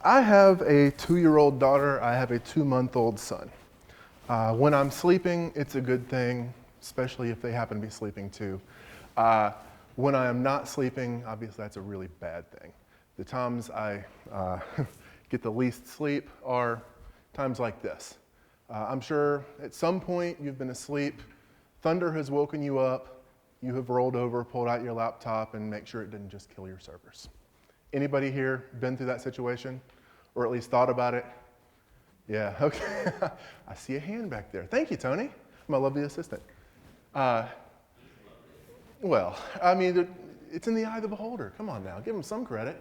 I have a 2-year-old daughter. I have a 2-month-old son. When I'm sleeping, it's a good thing, especially if they happen to be sleeping too. When I am not sleeping, obviously that's a really bad thing. The times I get the least sleep are times like this. I'm sure at some point you've been asleep, thunder has woken you up, you have rolled over, pulled out your laptop, and make sure it didn't just kill your servers. Anybody here been through that situation, or at least thought about it? Yeah, okay. I see a hand back there. Thank you, Tony, my lovely assistant. Well, I mean, it's in the eye of the beholder. Come on now, give them some credit.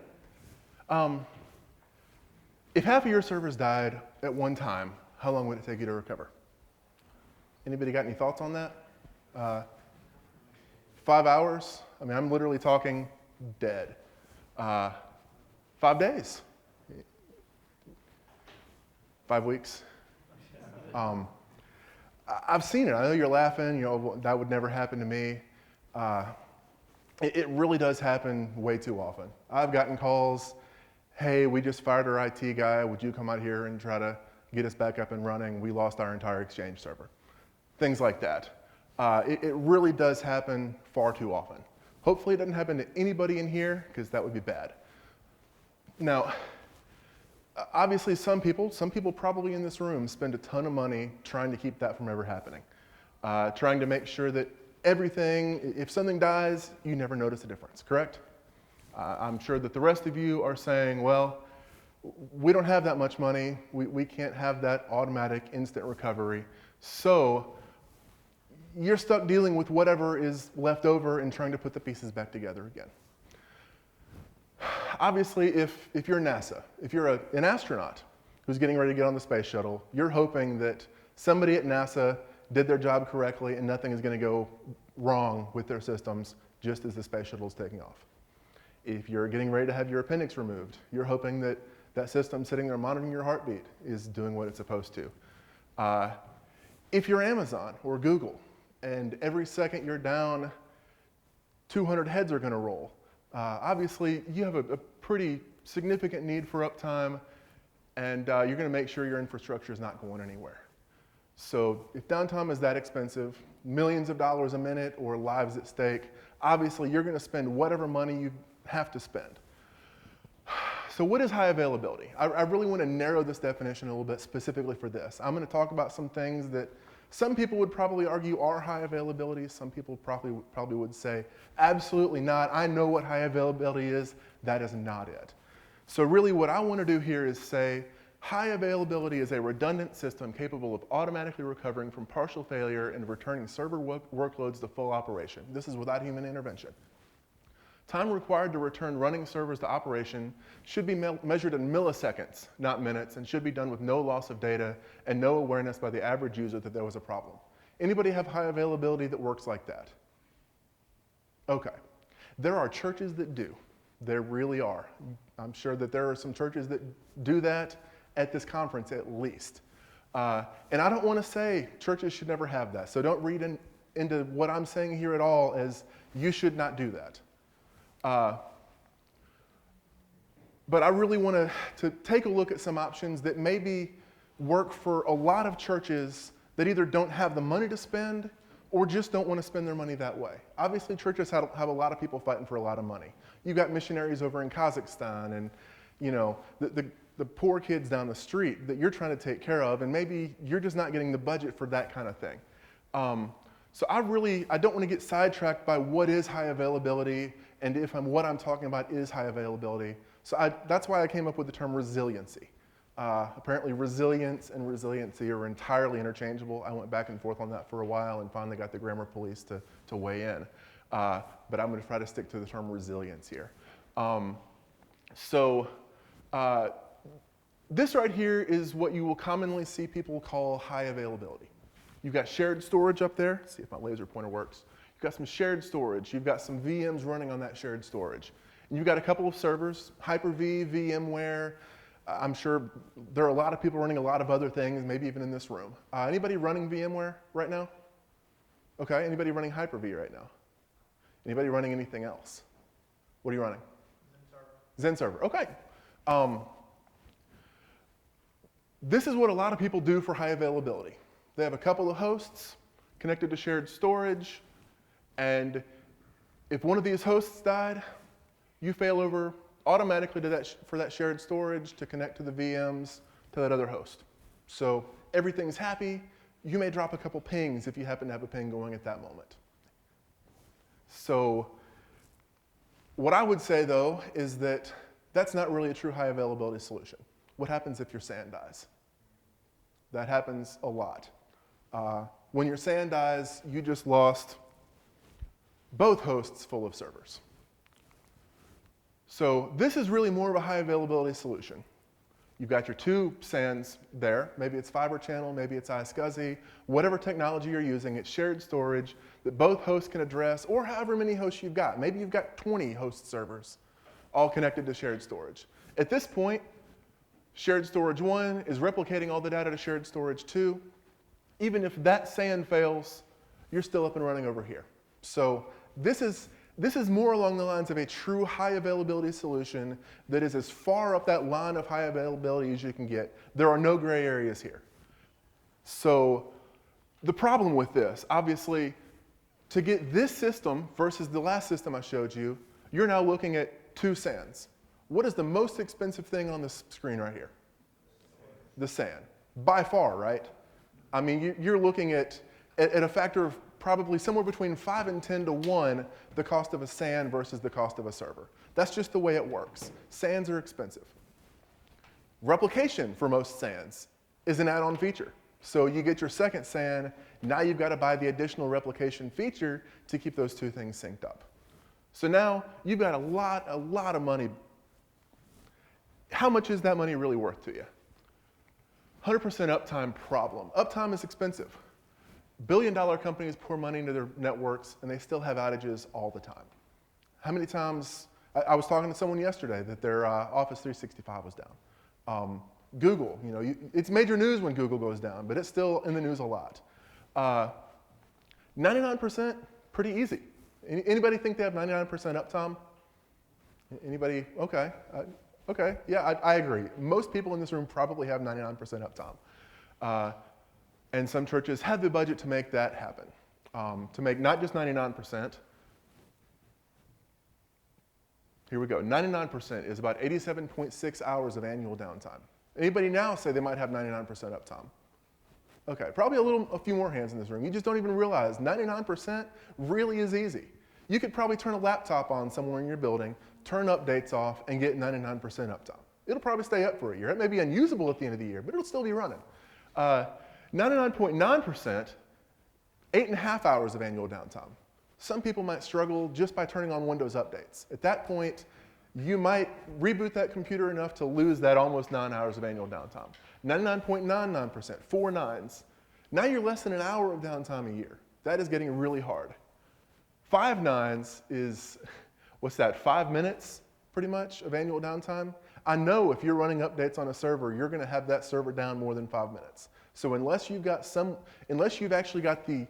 If half of your servers died at one time, how long would it take you to recover? Anybody got any thoughts on that? 5 hours? I mean, I'm literally talking dead. 5 days. 5 weeks. I've seen it. I know you're laughing. You know, that would never happen to me. It really does happen way too often. I've gotten calls, hey, we just fired our IT guy. Would you come out here and try to get us back up and running? We lost our entire Exchange server. Things like that. It really does happen far too often. Hopefully it doesn't happen to anybody in here, because that would be bad. Now, obviously some people probably in this room spend a ton of money trying to keep that from ever happening. Trying to make sure that everything, if something dies, you never notice a difference, correct? I'm sure that the rest of you are saying, well, we don't have that much money. We can't have that automatic instant recovery. So you're stuck dealing with whatever is left over and trying to put the pieces back together again. Obviously, if you're NASA, if you're an astronaut who's getting ready to get on the space shuttle, you're hoping that somebody at NASA did their job correctly and nothing is going to go wrong with their systems just as the space shuttle is taking off. If you're getting ready to have your appendix removed, you're hoping that that system sitting there monitoring your heartbeat is doing what it's supposed to. If you're Amazon or Google, and every second you're down, 200 heads are going to roll. Obviously, you have a pretty significant need for uptime, and you're going to make sure your infrastructure is not going anywhere. So if downtime is that expensive, millions of dollars a minute or lives at stake, obviously you're going to spend whatever money you have to spend. So what is high availability? I really want to narrow this definition a little bit specifically for this. I'm going to talk about some things that some people would probably argue are high availability. Some people probably would say, absolutely not. I know what high availability is. That is not it. So really what I want to do here is say, high availability is a redundant system capable of automatically recovering from partial failure and returning server workloads to full operation. This is without human intervention. Time required to return running servers to operation should be measured in milliseconds, not minutes, and should be done with no loss of data and no awareness by the average user that there was a problem. Anybody have high availability that works like that? Okay. There are churches that do. There really are. I'm sure that there are some churches that do that at this conference at least. And I don't want to say churches should never have that, so don't read into what I'm saying here at all as you should not do that. But I really want to take a look at some options that maybe work for a lot of churches that either don't have the money to spend or just don't want to spend their money that way. Obviously, churches have a lot of people fighting for a lot of money. You've got missionaries over in Kazakhstan and, you know, the poor kids down the street that you're trying to take care of, and maybe you're just not getting the budget for that kind of thing. So I don't want to get sidetracked by what is high availability and if what I'm talking about is high availability. So that's why I came up with the term resiliency. Apparently resilience and resiliency are entirely interchangeable. I went back and forth on that for a while and finally got the grammar police to weigh in. But I'm going to try to stick to the term resilience here. This right here is what you will commonly see people call high availability. You've got shared storage up there. Let's see if my laser pointer works. You've got some shared storage. You've got some VMs running on that shared storage. And you've got a couple of servers, HyperV, VMware. I'm sure there are a lot of people running a lot of other things, maybe even in this room. Anybody running VMware right now? Okay, anybody running HyperV right now? Anybody running anything else? What are you running? Zen server. Okay. This is what a lot of people do for high availability. They have a couple of hosts connected to shared storage, and if one of these hosts died, you fail over automatically to for that shared storage to connect to the VMs to that other host. So everything's happy. You may drop a couple pings if you happen to have a ping going at that moment. So what I would say, though, is that that's not really a true high availability solution. What happens if your SAN dies? That happens a lot. When your SAN dies, you just lost both hosts full of servers. So this is really more of a high availability solution. You've got your two SANs there. Maybe it's Fiber Channel, maybe it's iSCSI. Whatever technology you're using, it's shared storage that both hosts can address, or however many hosts you've got. Maybe you've got 20 host servers all connected to shared storage. At this point, shared storage 1 is replicating all the data to shared storage 2. Even if that SAN fails, you're still up and running over here. So this is more along the lines of a true high availability solution that is as far up that line of high availability as you can get. There are no gray areas here. So the problem with this, obviously, to get this system versus the last system I showed you, you're now looking at two SANs. What is the most expensive thing on this screen right here? The SAN. By far, right? I mean, you're looking at a factor of probably somewhere between 5 and 10 to 1 the cost of a SAN versus the cost of a server. That's just the way it works. SANs are expensive. Replication for most SANs is an add-on feature. So you get your second SAN, now you've got to buy the additional replication feature to keep those two things synced up. So now you've got a lot of money. How much is that money really worth to you? 100% uptime problem. Uptime is expensive. Billion-dollar companies pour money into their networks, and they still have outages all the time. How many times? I was talking to someone yesterday that their Office 365 was down. Google, it's major news when Google goes down, but it's still in the news a lot. 99%, pretty easy. Anybody think they have 99% uptime? Anybody? Okay. Okay, yeah, I agree. Most people in this room probably have 99% uptime. And some churches have the budget to make that happen, to make not just 99%. Here we go. 99% is about 87.6 hours of annual downtime. Anybody now say they might have 99% uptime? Okay, probably a few more hands in this room. You just don't even realize 99% really is easy. You could probably turn a laptop on somewhere in your building, turn updates off, and get 99% uptime. It'll probably stay up for a year. It may be unusable at the end of the year, but it'll still be running. 99.9%, 8.5 hours of annual downtime. Some people might struggle just by turning on Windows updates. At that point, you might reboot that computer enough to lose that almost 9 hours of annual downtime. 99.99%, 4 nines. Now you're less than an hour of downtime a year. That is getting really hard. 5 nines is, what's that, 5 minutes pretty much of annual downtime? I know if you're running updates on a server, you're going to have that server down more than 5 minutes. So unless you've actually got the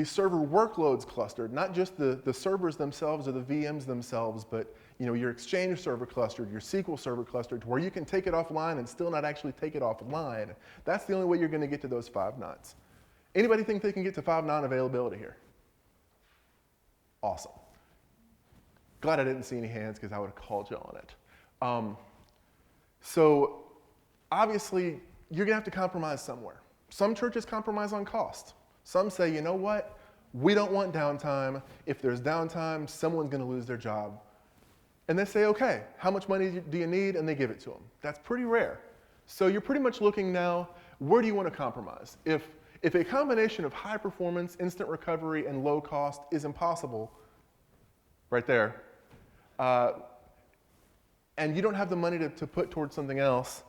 server workloads clustered, not just the servers themselves or the VMs themselves, but your Exchange server clustered, your SQL server clustered, to where you can take it offline and still not actually take it offline, that's the only way you're going to get to those 5 nines. Anybody think they can get to 5.9 availability here? Awesome. Glad I didn't see any hands because I would have called you on it. So obviously, you're going to have to compromise somewhere. Some churches compromise on cost. Some say, you know what? We don't want downtime. If there's downtime, someone's going to lose their job. And they say, okay, how much money do you need? And they give it to them. That's pretty rare. So you're pretty much looking now, where do you want to compromise? If a combination of high performance, instant recovery, and low cost is impossible, right there, and you don't have the money to put towards something else,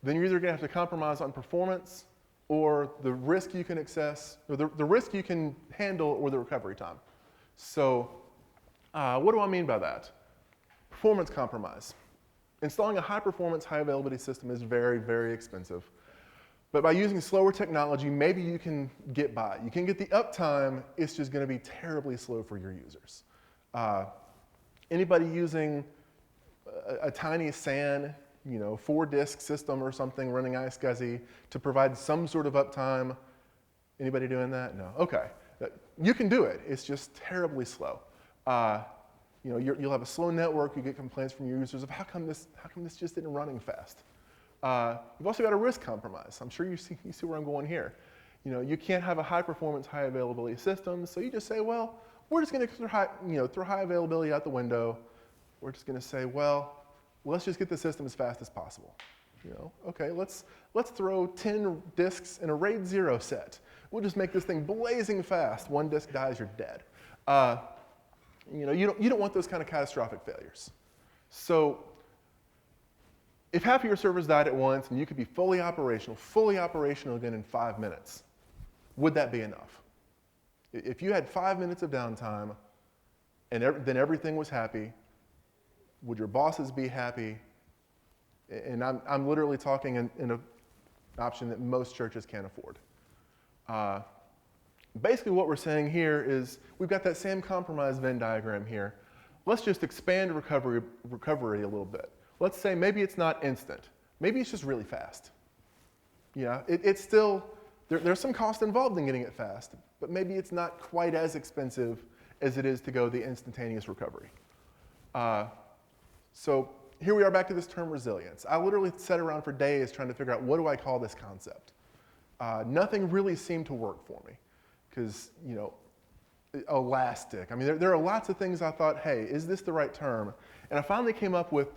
then you're either going to have to compromise on performance or the risk you can access, or the risk you can handle, or the recovery time. So what do I mean by that? Performance compromise. Installing a high-performance, high-availability system is very, very expensive. But by using slower technology, maybe you can get by. You can get the uptime, it's just going to be terribly slow for your users. Anybody using a tiny SAN 4-disk system or something running iSCSI to provide some sort of uptime. Anybody doing that? No. Okay. You can do it. It's just terribly slow. You'll have a slow network. You get complaints from your users of how come this just isn't running fast. You've also got a risk compromise. I'm sure you see where I'm going here. You can't have a high performance, high availability system. So you just say, well, we're just going to throw high availability out the window. We're just going to say, well, let's just get the system as fast as possible. Okay, let's throw 10 disks in a RAID 0 set. We'll just make this thing blazing fast. 1 disk dies, you're dead. You don't want those kind of catastrophic failures. So if half of your servers died at once and you could be fully operational again in 5 minutes, would that be enough? If you had 5 minutes of downtime and then everything was happy, would your bosses be happy? And I'm literally talking in an option that most churches can't afford. Basically what we're saying here is we've got that same compromise Venn diagram here. Let's just expand recovery a little bit. Let's say maybe it's not instant. Maybe it's just really fast. It's still, there's some cost involved in getting it fast, but maybe it's not quite as expensive as it is to go the instantaneous recovery. So here we are back to this term resilience. I literally sat around for days trying to figure out what do I call this concept. Nothing really seemed to work for me because, elastic. I mean, there are lots of things I thought, hey, is this the right term? And I finally came up with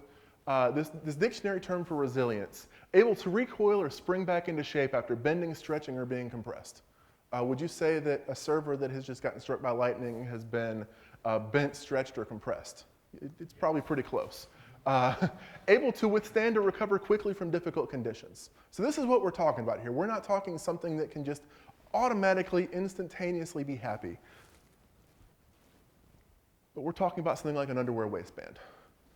this dictionary term for resilience, able to recoil or spring back into shape after bending, stretching, or being compressed. Would you say that a server that has just gotten struck by lightning has been bent, stretched, or compressed? It's probably pretty close. Able to withstand or recover quickly from difficult conditions. So this is what we're talking about here. We're not talking something that can just automatically, instantaneously be happy. But we're talking about something like an underwear waistband.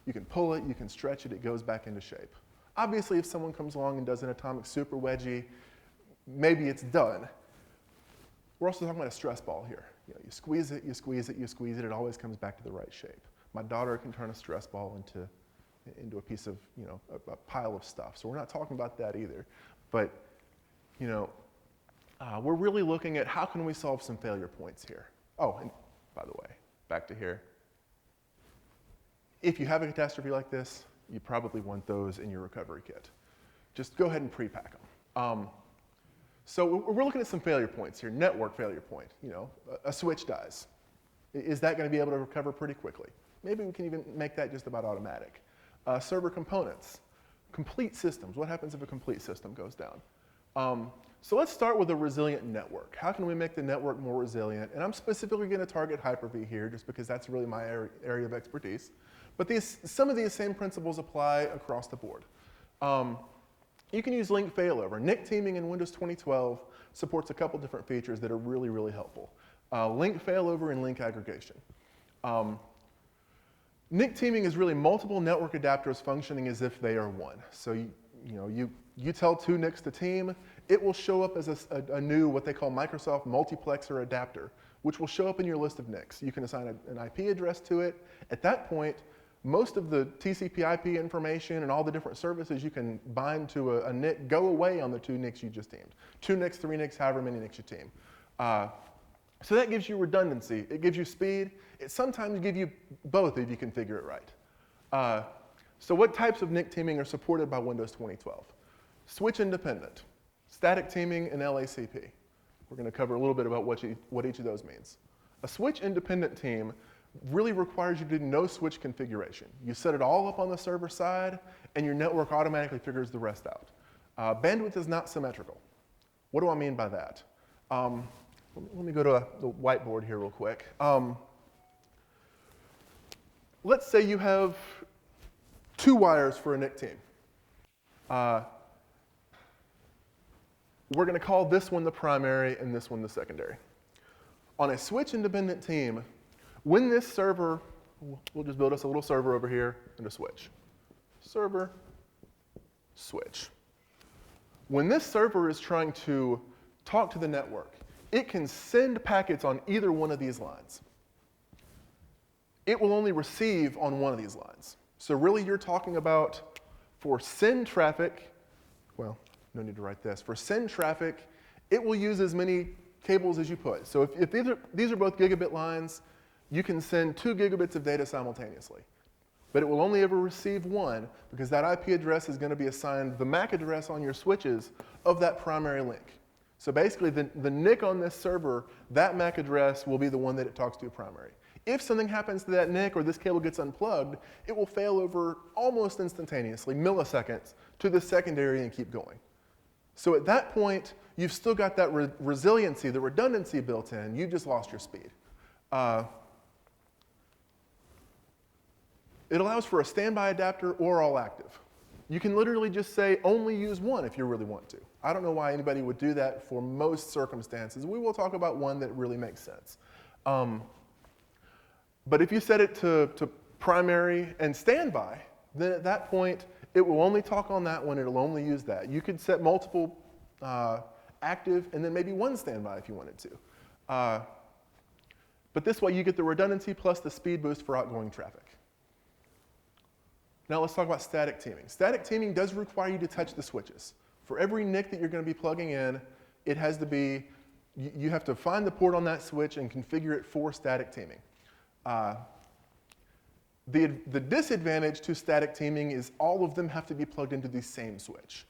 You can pull it, you can stretch it, it goes back into shape. Obviously, if someone comes along and does an atomic super wedgie, maybe it's done. We're also talking about a stress ball here. You squeeze it, you squeeze it, you squeeze it, it always comes back to the right shape. My daughter can turn a stress ball into a piece of, a pile of stuff. So we're not talking about that either. But, we're really looking at how can we solve some failure points here. Oh, and by the way, back to here. If you have a catastrophe like this, you probably want those in your recovery kit. Just go ahead and pre-pack them. So we're looking at some failure points here. Network failure point, a switch dies. Is that going to be able to recover pretty quickly? Maybe we can even make that just about automatic. Server components, complete systems. What happens if a complete system goes down? So let's start with a resilient network. How can we make the network more resilient? And I'm specifically going to target HyperV here just because that's really my area of expertise. But some of these same principles apply across the board. You can use link failover. NIC teaming in Windows 2012 supports a couple different features that are really, really helpful. Link failover and link aggregation. NIC teaming is really multiple network adapters functioning as if they are one. So you tell 2 NICs to team, it will show up as a new, what they call Microsoft multiplexer adapter, which will show up in your list of NICs. You can assign an IP address to it. At that point, most of the TCP IP information and all the different services you can bind to a NIC go away on the 2 NICs you just teamed. 2 NICs, 3 NICs, however many NICs you team. So that gives you redundancy. It gives you speed. It sometimes gives you both if you configure it right. So what types of NIC teaming are supported by Windows 2012? Switch independent, static teaming, and LACP. We're going to cover a little bit about what each of those means. A switch independent team really requires you to do no switch configuration. You set it all up on the server side, and your network automatically figures the rest out. Bandwidth is not symmetrical. What do I mean by that? Let me go to the whiteboard here real quick. Let's say you have 2 wires for a NIC team. We're going to call this one the primary and this one the secondary. On a switch-independent team, when this server, we'll just build us a little server over here and a switch. Server, switch. When this server is trying to talk to the network, it can send packets on either one of these lines. It will only receive on one of these lines. So really you're talking about For send traffic, well, no need to write this. For send traffic, it will use as many cables as you put. So if these are both gigabit lines, you can send 2 gigabits of data simultaneously. But it will only ever receive one because that IP address is going to be assigned the MAC address on your switches of that primary link. So basically, the NIC on this server, that MAC address will be the one that it talks to primary. If something happens to that NIC or this cable gets unplugged, it will fail over almost instantaneously, milliseconds, to the secondary and keep going. So at that point, you've still got that resiliency, the redundancy built in. You just lost your speed. It allows for a standby adapter or all active. You can literally just say only use one if you really want to. I don't know why anybody would do that for most circumstances. We will talk about one that really makes sense. But if you set it to primary and standby, then at that point, it will only talk on that one. It'll only use that. You could set multiple active and then maybe one standby if you wanted to. But this way, you get the redundancy plus the speed boost for outgoing traffic. Now let's talk about static teaming. Static teaming does require you to touch the switches. For every NIC that you're going to be plugging in, it has to be, you have to find the port on that switch and configure it for static teaming. The disadvantage to static teaming is all of them have to be plugged into the same switch.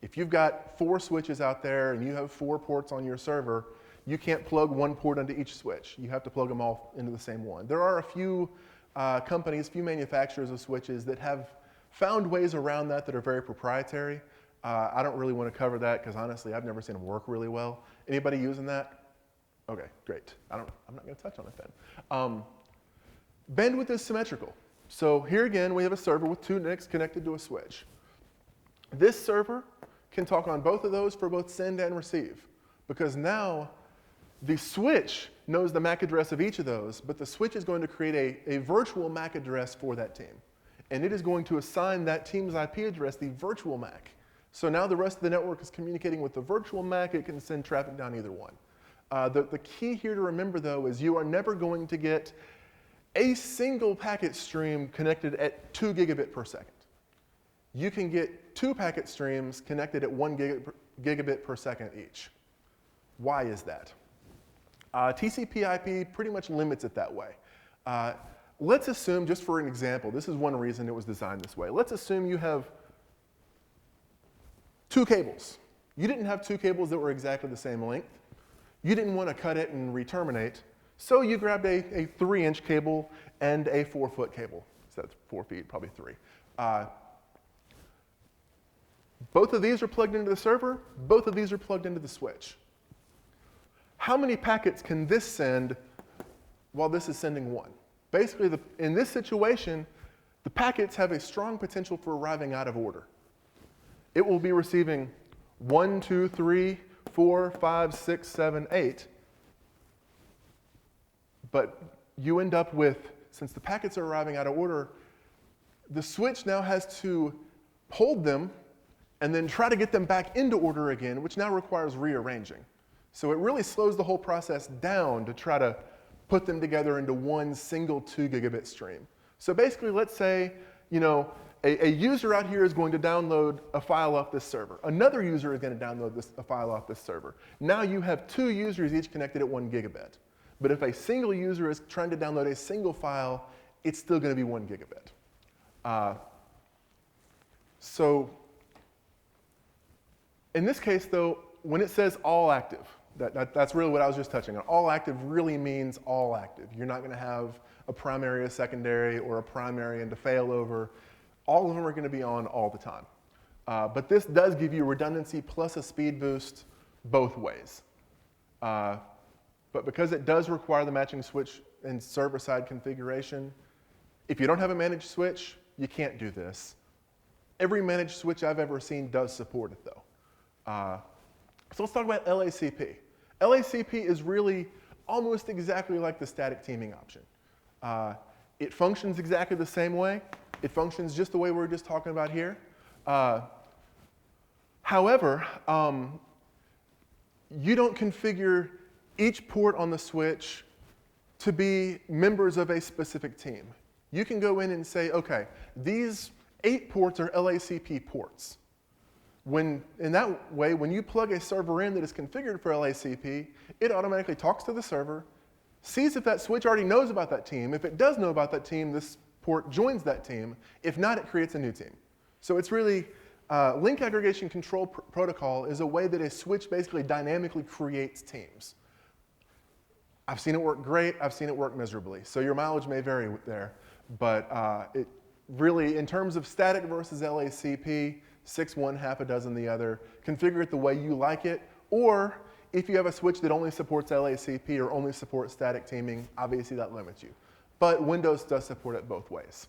If you've got 4 switches out there and you have 4 ports on your server, you can't plug one port into each switch. You have to plug them all into the same one. There are a few companies, few manufacturers of switches that have found ways around that that are very proprietary. I don't really want to cover that because honestly, I've never seen them work really well. Anybody using that? Okay, great. I'm not going to touch on it then. Bandwidth is symmetrical. So here again, we have a server with 2 NICs connected to a switch. This server can talk on both of those for both send and receive because now the switch knows the MAC address of each of those, but the switch is going to create a virtual MAC address for that team. And it is going to assign that team's IP address the virtual MAC. So now the rest of the network is communicating with the virtual MAC. It can send traffic down either one. The key here to remember, though, is you are never going to get a single packet stream connected at 2 gigabit per second. You can get 2 packet streams connected at 1 gigabit per second each. Why is that? TCP/IP pretty much limits it that way. Let's assume, just for an example, this is one reason it was designed this way. Let's assume you have 2 cables. You didn't have 2 cables that were exactly the same length. You didn't want to cut it and re-terminate, so you grabbed a 3-inch cable and a 4-foot cable. So that's 4 feet, probably 3. Both of these are plugged into the server. Both of these are plugged into the switch. How many packets can this send while this is sending 1? Basically, in this situation, the packets have a strong potential for arriving out of order. It will be receiving 1, 2, 3, 4, 5, 6, 7, 8. But you end up with, since the packets are arriving out of order, the switch now has to hold them and then try to get them back into order again, which now requires rearranging. So it really slows the whole process down to try to put them together into one single 2 gigabit stream. So basically, let's say, a user out here is going to download a file off this server. Another user is going to download a file off this server. Now you have 2 users each connected at 1 gigabit. But if a single user is trying to download a single file, it's still going to be 1 gigabit. So in this case, though, when it says all active, that's really what I was just touching on. All active really means all active. You're not going to have a primary, a secondary, or a primary and a failover. All of them are going to be on all the time. But this does give you redundancy plus a speed boost both ways. But because it does require the matching switch and server-side configuration, if you don't have a managed switch, you can't do this. Every managed switch I've ever seen does support it, though. So let's talk about LACP. LACP is really almost exactly like the static teaming option. It functions exactly the same way. It functions just the way we were just talking about here. However, you don't configure each port on the switch to be members of a specific team. You can go in and say, okay, these 8 ports are LACP ports. In that way, when you plug a server in that is configured for LACP, it automatically talks to the server, sees if that switch already knows about that team. If it does know about that team, this port joins that team. If not, it creates a new team. So it's really, link aggregation control protocol is a way that a switch basically dynamically creates teams. I've seen it work great, I've seen it work miserably. So your mileage may vary there, but it really, in terms of static versus LACP, 6 one, half a dozen the other. Configure it the way you like it, or if you have a switch that only supports LACP or only supports static teaming, obviously that limits you. But Windows does support it both ways.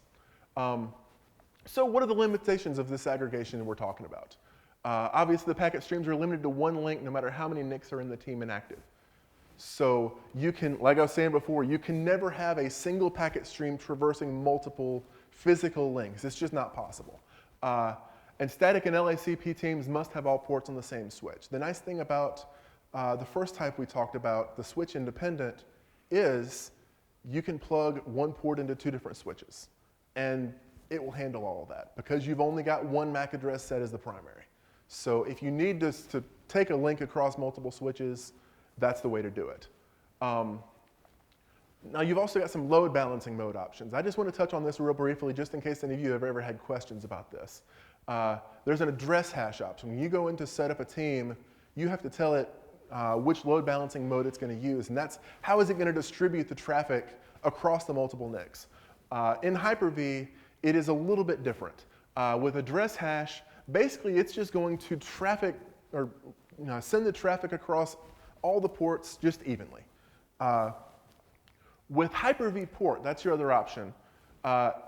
So what are the limitations of this aggregation we're talking about? Obviously, the packet streams are limited to 1 link no matter how many NICs are in the team inactive. So you can, like I was saying before, you can never have a single packet stream traversing multiple physical links. It's just not possible. And static and LACP teams must have all ports on the same switch. The nice thing about the first type we talked about, the switch independent, is you can plug 1 port into 2 different switches. And it will handle all of that because you've only got 1 MAC address set as the primary. So if you need to take a link across multiple switches, that's the way to do it. Now you've also got some load balancing mode options. I just want to touch on this real briefly just in case any of you have ever had questions about this. There's an address hash option. When you go in to set up a team, you have to tell it which load balancing mode it's going to use, and that's how is it going to distribute the traffic across the multiple NICs. In Hyper-V, it is a little bit different. With address hash, basically it's just going to traffic or send the traffic across all the ports just evenly. With Hyper-V port, that's your other option.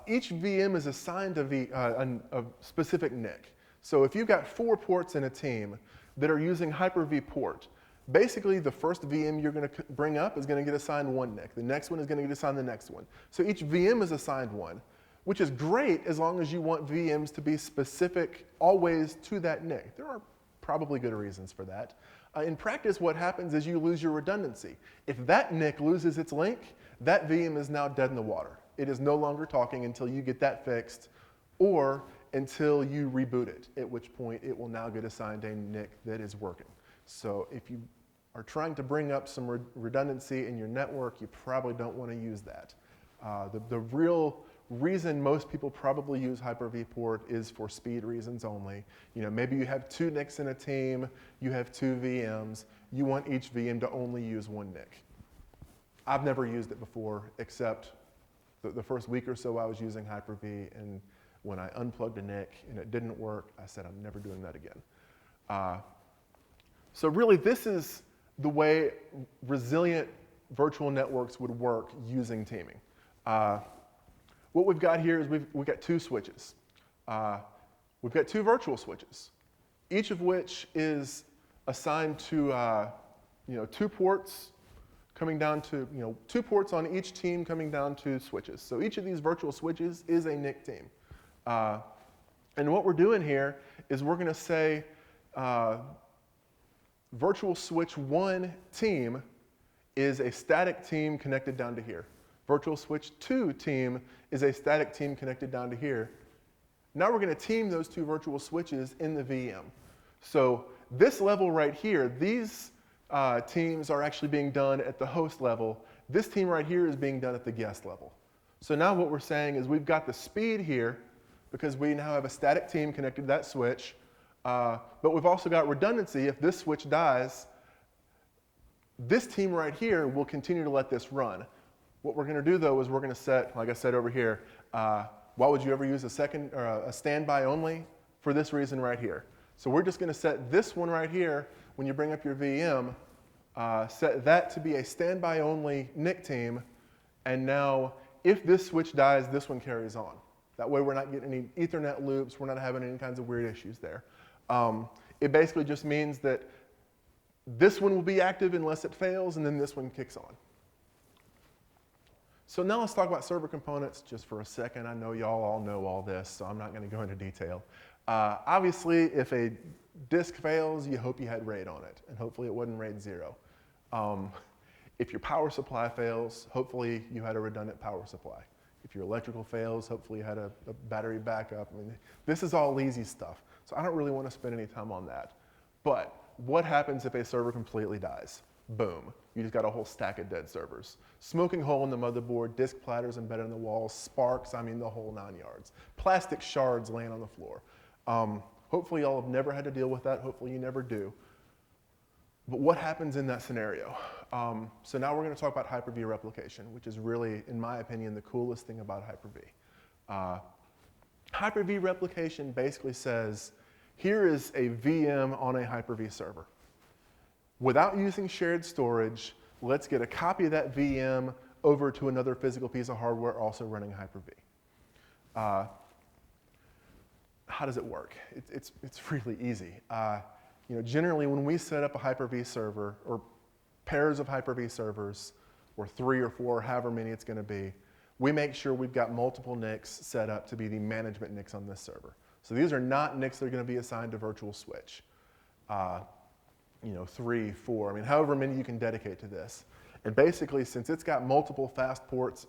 Each VM is assigned a specific NIC. So if you've got 4 ports in a team that are using Hyper-V port, basically the first VM you're going to bring up is going to get assigned 1 NIC. The next one is going to get assigned the next one. So each VM is assigned 1, which is great as long as you want VMs to be specific always to that NIC. There are probably good reasons for that. In practice, what happens is you lose your redundancy. If that NIC loses its link, that VM is now dead in the water. It is no longer talking until you get that fixed or until you reboot it, at which point it will now get assigned a NIC that is working. So if you are trying to bring up some redundancy in your network, you probably don't want to use that. The real reason most people probably use Hyper-V port is for speed reasons only. Maybe you have 2 NICs in a team, you have 2 VMs, you want each VM to only use 1 NIC. I've never used it before, except the first week or so I was using Hyper-V, and when I unplugged a NIC and it didn't work, I said I'm never doing that again. So really this is the way resilient virtual networks would work using teaming. What we've got here is we've got 2 switches. We've got 2 virtual switches, each of which is assigned to 2 ports coming down to 2 ports on each team coming down to switches. So each of these virtual switches is a NIC team. And what we're doing here is we're going to say virtual switch 1 team is a static team connected down to here. Virtual switch 2 team is a static team connected down to here. Now we're going to team those 2 virtual switches in the VM. So this level right here, these teams are actually being done at the host level. This team right here is being done at the guest level. So now what we're saying is we've got the speed here because we now have a static team connected to that switch, but we've also got redundancy. If this switch dies, this team right here will continue to let this run. What we're going to do, though, is we're going to set, like I said over here, why would you ever use a standby only? For this reason right here. So we're just going to set this one right here, when you bring up your VM, set that to be a standby only NIC team, and now if this switch dies, this one carries on. That way we're not getting any Ethernet loops, we're not having any kinds of weird issues there. It basically just means that this one will be active unless it fails, and then this one kicks on. So now let's talk about server components just for a second. I know y'all all know all this, so I'm not going to go into detail. Obviously, if a disk fails, you hope you had RAID on it, and hopefully it wasn't RAID 0. If your power supply fails, hopefully you had a redundant power supply. If your electrical fails, hopefully you had a battery backup. I mean, this is all easy stuff. So I don't really want to spend any time on that. But what happens if a server completely dies? Boom. You just got a whole stack of dead servers. Smoking hole in the motherboard, disk platters embedded in the walls, sparks, I mean the whole 9 yards. Plastic shards laying on the floor. Hopefully y'all have never had to deal with that. Hopefully you never do. But what happens in that scenario? So now we're going to talk about HyperV replication, which is really, in my opinion, the coolest thing about HyperV. HyperV replication basically says, here is a VM on a HyperV server. Without using shared storage, let's get a copy of that VM over to another physical piece of hardware also running HyperV. How does it work? It's really easy. Generally, when we set up a HyperV server, or pairs of HyperV servers, or 3 or 4, however many it's going to be, we make sure we've got multiple NICs set up to be the management NICs on this server. So these are not NICs that are going to be assigned to virtual switch. 3, 4, I mean, however many you can dedicate to this. And basically, since it's got multiple fast ports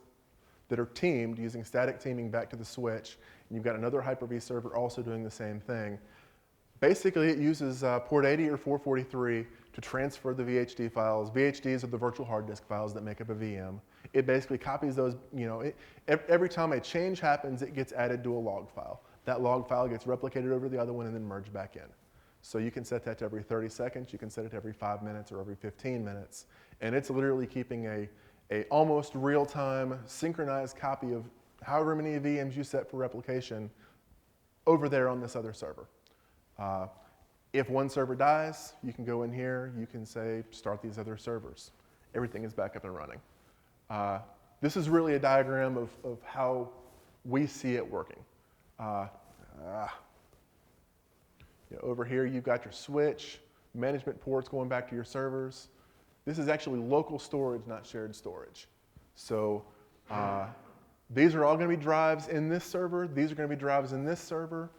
that are teamed using static teaming back to the switch, and you've got another HyperV server also doing the same thing, basically it uses port 80 or 443 to transfer the VHD files. VHDs are the virtual hard disk files that make up a VM. It basically copies those, every time a change happens, it gets added to a log file. That log file gets replicated over the other one and then merged back in. So you can set that to every 30 seconds, you can set it to every 5 minutes or every 15 minutes, and it's literally keeping a almost real-time synchronized copy of however many VMs you set for replication over there on this other server. If one server dies, you can go in here, you can say, start these other servers. Everything is back up and running. This is really a diagram of how we see it working. Over here, you've got your switch, management ports going back to your servers. This is actually local storage, not shared storage. So these are all going to be drives in this server. These are going to be drives in this server.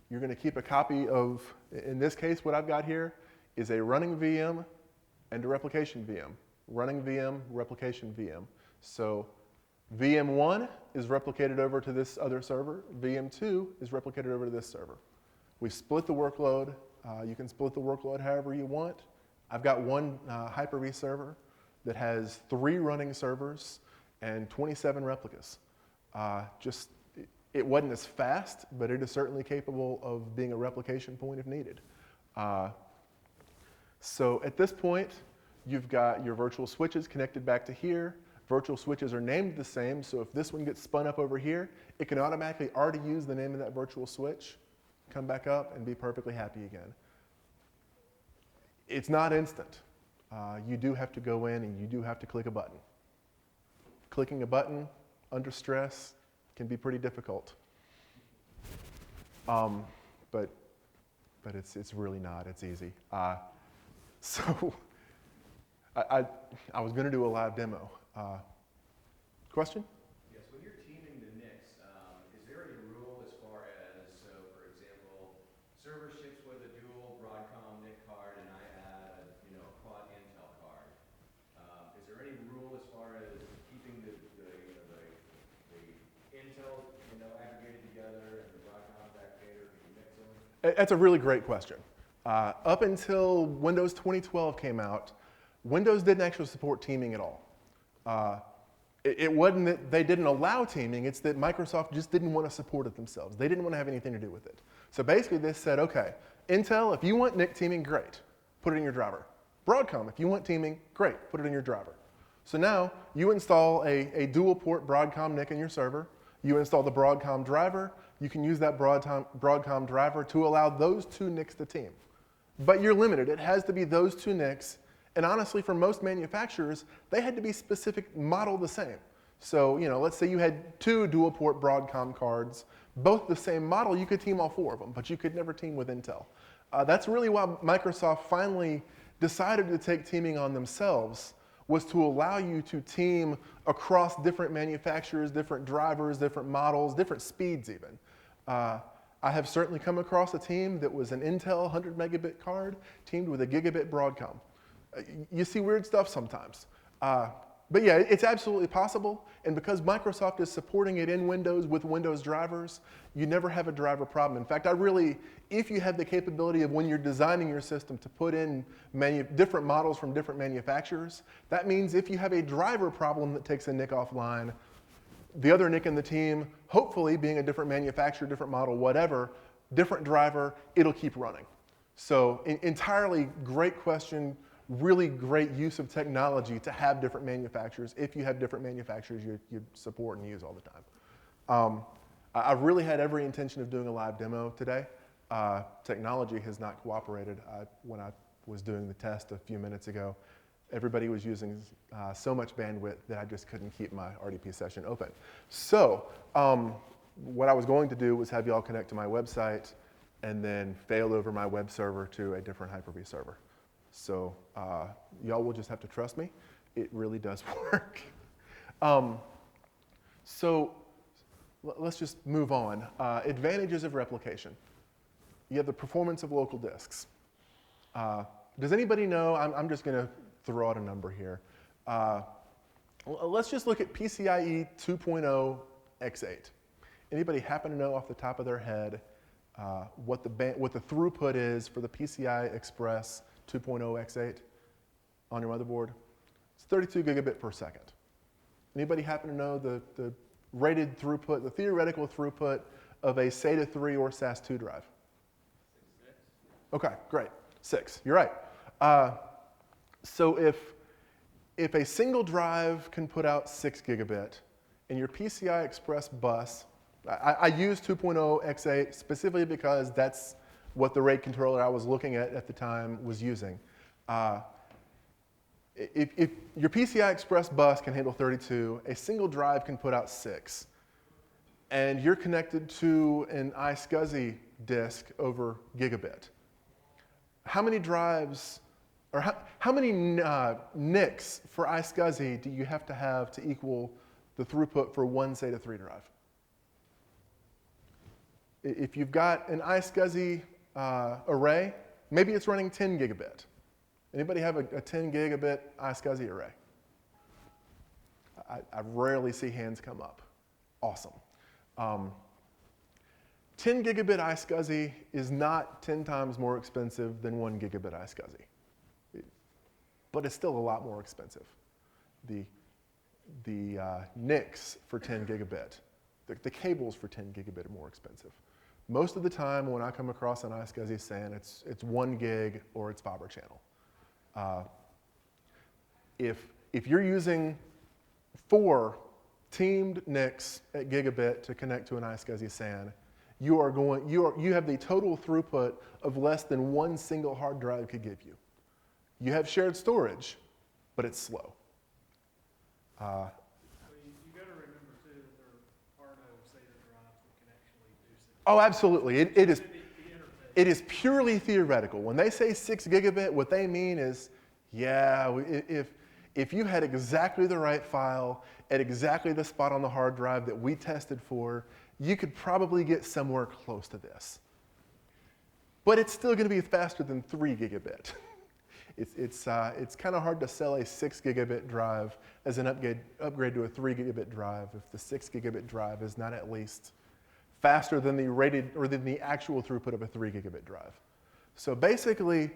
You're going to keep a copy of, in this case, what I've got here is a running VM and a replication VM. Running VM, replication VM. So VM1 is replicated over to this other server. VM2 is replicated over to this server. We split the workload. You can split the workload however you want. I've got one HyperV server that has 3 running servers and 27 replicas. It wasn't as fast, but it is certainly capable of being a replication point if needed. So at this point, you've got your virtual switches connected back to here. Virtual switches are named the same, so if this one gets spun up over here, it can automatically already use the name of that virtual switch, come back up, and be perfectly happy again. It's not instant. You do have to go in and you do have to click a button. Clicking a button under stress can be pretty difficult. But it's really not, it's easy. So I was gonna do a live demo. Question? Yes, when you're teaming the NICs, is there any rule as far as, so for example, server ships with a dual Broadcom NIC card and I add a quad Intel card. Is there any rule as far as keeping the Intel aggregated together and the Broadcoms aggregated, or can you mix them? That's a really great question. Up until Windows 2012 came out, Windows didn't actually support teaming at all. It wasn't that they didn't allow teaming, it's that Microsoft just didn't want to support it themselves. They didn't want to have anything to do with it. So basically they said, okay, Intel, if you want NIC teaming, great, put it in your driver. Broadcom, if you want teaming, great, put it in your driver. So now you install a dual port Broadcom NIC in your server, you install the Broadcom driver, you can use that Broadcom driver to allow those 2 NICs to team. But you're limited, it has to be those 2 NICs. And honestly, for most manufacturers, they had to be specific, model the same. So, let's say you had 2 dual port Broadcom cards, both the same model, you could team all 4 of them, but you could never team with Intel. That's really why Microsoft finally decided to take teaming on themselves, was to allow you to team across different manufacturers, different drivers, different models, different speeds even. I have certainly come across a team that was an Intel 100 megabit card teamed with a gigabit Broadcom. You see weird stuff sometimes. But yeah, it's absolutely possible, and because Microsoft is supporting it in Windows with Windows drivers, you never have a driver problem. In fact, if you have the capability of when you're designing your system to put in different models from different manufacturers, that means if you have a driver problem that takes a NIC offline, the other NIC in the team, hopefully being a different manufacturer, different model, whatever, different driver, it'll keep running. So entirely great question. Really great use of technology to have different manufacturers. If you have different manufacturers you support and use all the time. I really had every intention of doing a live demo today. Technology has not cooperated. When I was doing the test a few minutes ago, everybody was using so much bandwidth that I just couldn't keep my RDP session open. So what I was going to do was have y'all connect to my website and then fail over my web server to a different Hyper-V server. So y'all will just have to trust me. It really does work. So let's just move on. Advantages of replication. You have the performance of local disks. Does anybody know, I'm just going to throw out a number here. Let's just look at PCIe 2.0 X8. Anybody happen to know off the top of their head what the throughput is for the PCI Express 2.0 X8 on your motherboard? It's 32 gigabit per second. Anybody happen to know the rated throughput, the theoretical throughput of a SATA 3 or SAS 2 drive? 6. Okay, great. 6, you're right. So if a single drive can put out 6 gigabit and your PCI Express bus, I use 2.0 X8 specifically because that's what the RAID controller I was looking at the time was using. If your PCI Express bus can handle 32, a single drive can put out 6, and you're connected to an iSCSI disk over gigabit. How many drives, or how many NICs for iSCSI do you have to equal the throughput for one SATA 3 drive? If you've got an iSCSI array, maybe it's running 10 gigabit. Anybody have a 10 gigabit iSCSI array? I rarely see hands come up. Awesome. 10 gigabit iSCSI is not 10 times more expensive than 1 gigabit iSCSI, but it's still a lot more expensive. The NICs for 10 gigabit, the cables for 10 gigabit are more expensive. Most of the time when I come across an iSCSI SAN, it's 1 gig or it's fiber channel. If you're using 4 teamed NICs at gigabit to connect to an iSCSI SAN, you have the total throughput of less than one single hard drive could give you. You have shared storage, but it's slow. You got to remember too that there are no SATA drives that can actually do 6. Oh, absolutely. It is. The interface. It is purely theoretical. When they say 6 gigabit, what they mean is, yeah, if you had exactly the right file at exactly the spot on the hard drive that we tested for, you could probably get somewhere close to this. But it's still going to be faster than 3 gigabit. It's kind of hard to sell a 6 gigabit drive as an upgrade to a 3 gigabit drive if the 6 gigabit drive is not at least faster than the rated or than the actual throughput of a 3 gigabit drive. So basically,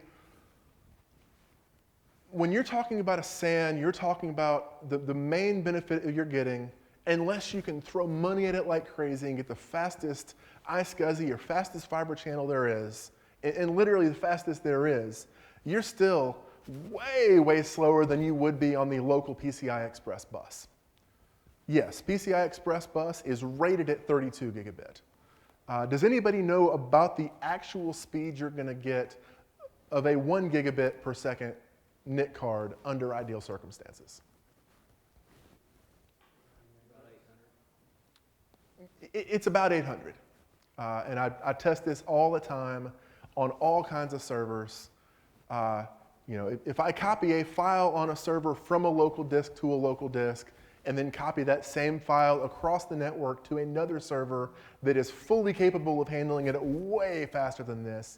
when you're talking about a SAN, you're talking about the main benefit you're getting, unless you can throw money at it like crazy and get the fastest iSCSI or fastest fiber channel there is, and literally the fastest there is, you're still way, way slower than you would be on the local PCI Express bus. Yes, PCI Express bus is rated at 32 gigabit. Does anybody know about the actual speed you're going to get of a 1 gigabit per second NIC card under ideal circumstances? It's about 800. And I test this all the time on all kinds of servers. If I copy a file on a server from a local disk to a local disk, and then copy that same file across the network to another server that is fully capable of handling it way faster than this,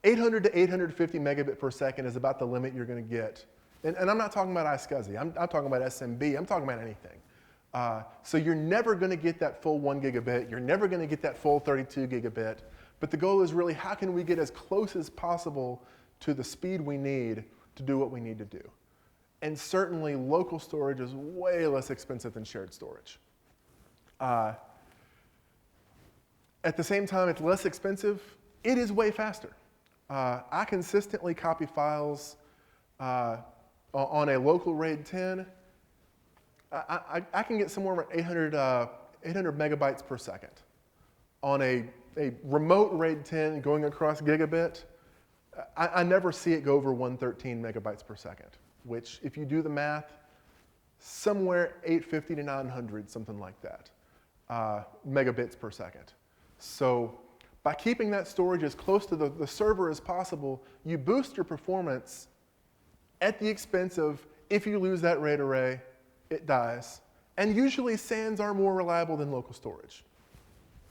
800 to 850 megabit per second is about the limit you're going to get And I'm not talking about iSCSI. I'm talking about SMB. I'm talking about anything. So you're never going to get that full 1 gigabit. You're never going to get that full 32 gigabit. But the goal is really how can we get as close as possible to the speed we need to do what we need to do. And certainly local storage is way less expensive than shared storage. At the same time, it's less expensive. It is way faster. I consistently copy files on a local RAID 10. I can get somewhere around 800 megabytes per second. On a remote RAID 10 going across gigabit, I never see it go over 113 megabytes per second, which if you do the math, somewhere 850 to 900, something like that, megabits per second. So by keeping that storage as close to the server as possible, you boost your performance at the expense of, if you lose that RAID array, it dies. And usually SANs are more reliable than local storage.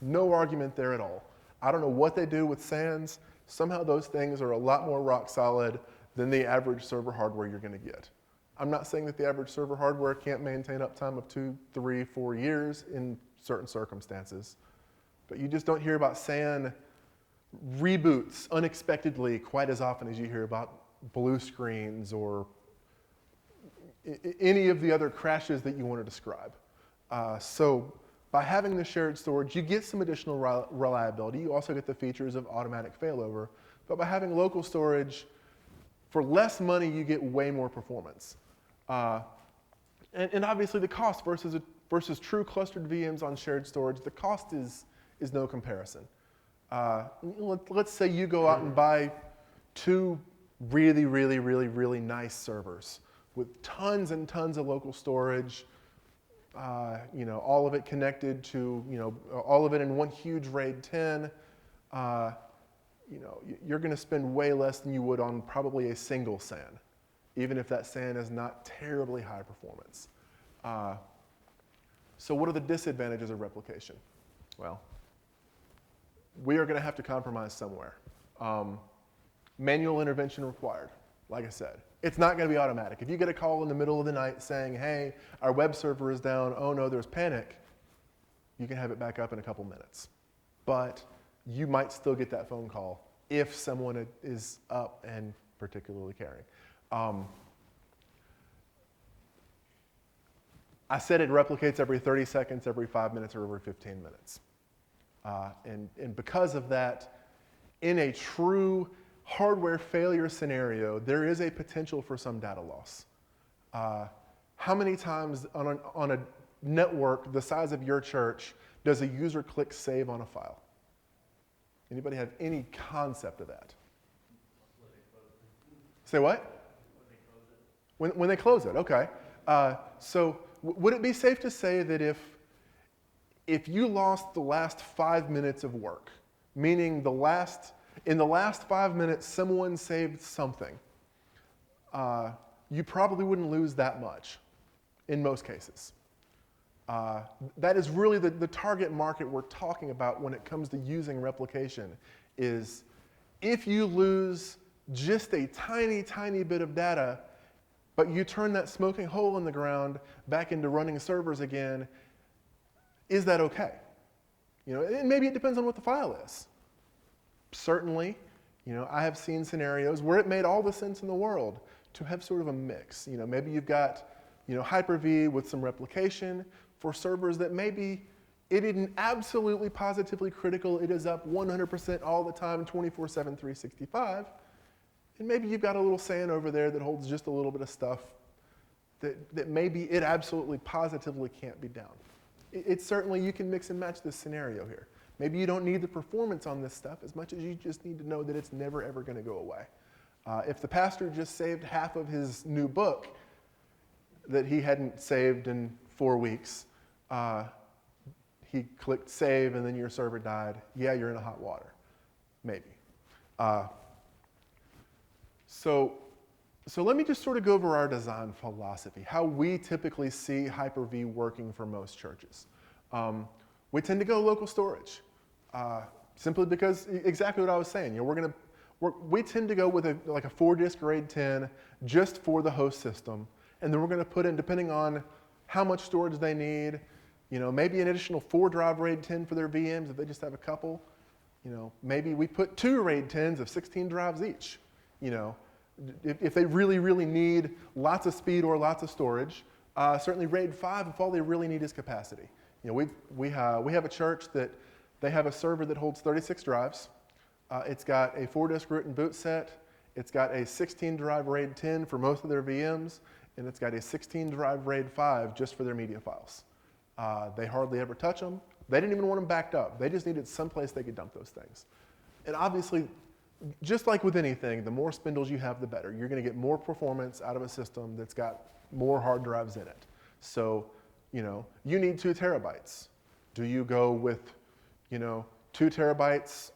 No argument there at all. I don't know what they do with SANs. Somehow those things are a lot more rock solid than the average server hardware you're going to get. I'm not saying that the average server hardware can't maintain uptime of 2, 3, 4 years in certain circumstances. But you just don't hear about SAN reboots unexpectedly quite as often as you hear about blue screens or any of the other crashes that you want to describe. So by having the shared storage, you get some additional reliability. You also get the features of automatic failover. But by having local storage, for less money, you get way more performance. And obviously the cost versus true clustered VMs on shared storage, the cost is no comparison. Let's say you go out and buy 2 really, really, really, really nice servers with tons and tons of local storage, all of it connected to, all of it in one huge RAID 10. You're going to spend way less than you would on probably a single SAN, even if that SAN is not terribly high performance. So what are the disadvantages of replication? Well, we are going to have to compromise somewhere. Manual intervention required, like I said. It's not going to be automatic. If you get a call in the middle of the night saying, hey, our web server is down, oh no, there's panic, you can have it back up in a couple minutes. But you might still get that phone call if someone is up and particularly caring. I said it replicates every 30 seconds, every 5 minutes, or every 15 minutes. And because of that, in a true hardware failure scenario, there is a potential for some data loss. How many times on a network the size of your church does a user click save on a file? Anybody have any concept of that? Say what? When they close it, okay. So would it be safe to say that if you lost the last 5 minutes of work, meaning in the last 5 minutes someone saved something, you probably wouldn't lose that much in most cases. That is really the target market we're talking about when it comes to using replication, is if you lose just a tiny, tiny bit of data, but you turn that smoking hole in the ground back into running servers again, is that okay? And maybe it depends on what the file is. Certainly, I have seen scenarios where it made all the sense in the world to have sort of a mix. Maybe you've got, Hyper-V with some replication for servers that maybe it isn't absolutely positively critical. It is up 100% all the time, 24/7, 365. And maybe you've got a little SAN over there that holds just a little bit of stuff that maybe it absolutely positively can't be down. It's certainly, you can mix and match this scenario here. Maybe you don't need the performance on this stuff as much as you just need to know that it's never, ever going to go away. If the pastor just saved half of his new book that he hadn't saved in 4 weeks, he clicked save and then your server died, yeah, you're in a hot water. Maybe. So let me just sort of go over our design philosophy, how we typically see Hyper-V working for most churches. We tend to go local storage, simply because exactly what I was saying. We're We tend to go with like a 4-disk RAID 10 just for the host system. And then we're going to put in, depending on how much storage they need, maybe an additional 4-drive RAID 10 for their VMs if they just have a couple. Maybe we put 2 RAID 10s of 16 drives each. If they really, really need lots of speed or lots of storage. Certainly RAID 5 if all they really need is capacity. We have a church that they have a server that holds 36 drives. It's got a 4-disk root and boot set. It's got a 16-drive RAID 10 for most of their VMs, and it's got a 16-drive RAID 5 just for their media files. They hardly ever touch them. They didn't even want them backed up. They just needed someplace they could dump those things. And obviously, just like with anything, the more spindles you have, the better. You're going to get more performance out of a system that's got more hard drives in it. So, you need 2 terabytes. Do you go with, 2 terabytes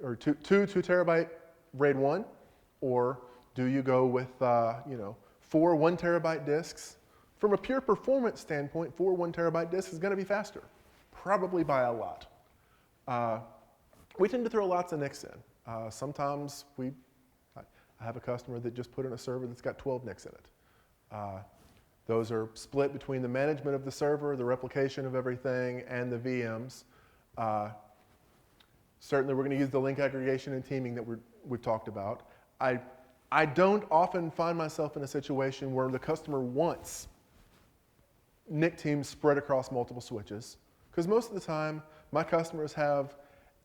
or two 2-terabyte RAID 1? Or do you go with, 4 1-terabyte disks? From a pure performance standpoint, 4 1-terabyte disks is going to be faster, probably by a lot. We tend to throw lots of NICs in. Sometimes I have a customer that just put in a server that's got 12 NICs in it. Those are split between the management of the server, the replication of everything, and the VMs. Certainly, we're going to use the link aggregation and teaming that we've talked about. I don't often find myself in a situation where the customer wants NIC teams spread across multiple switches, because most of the time, my customers have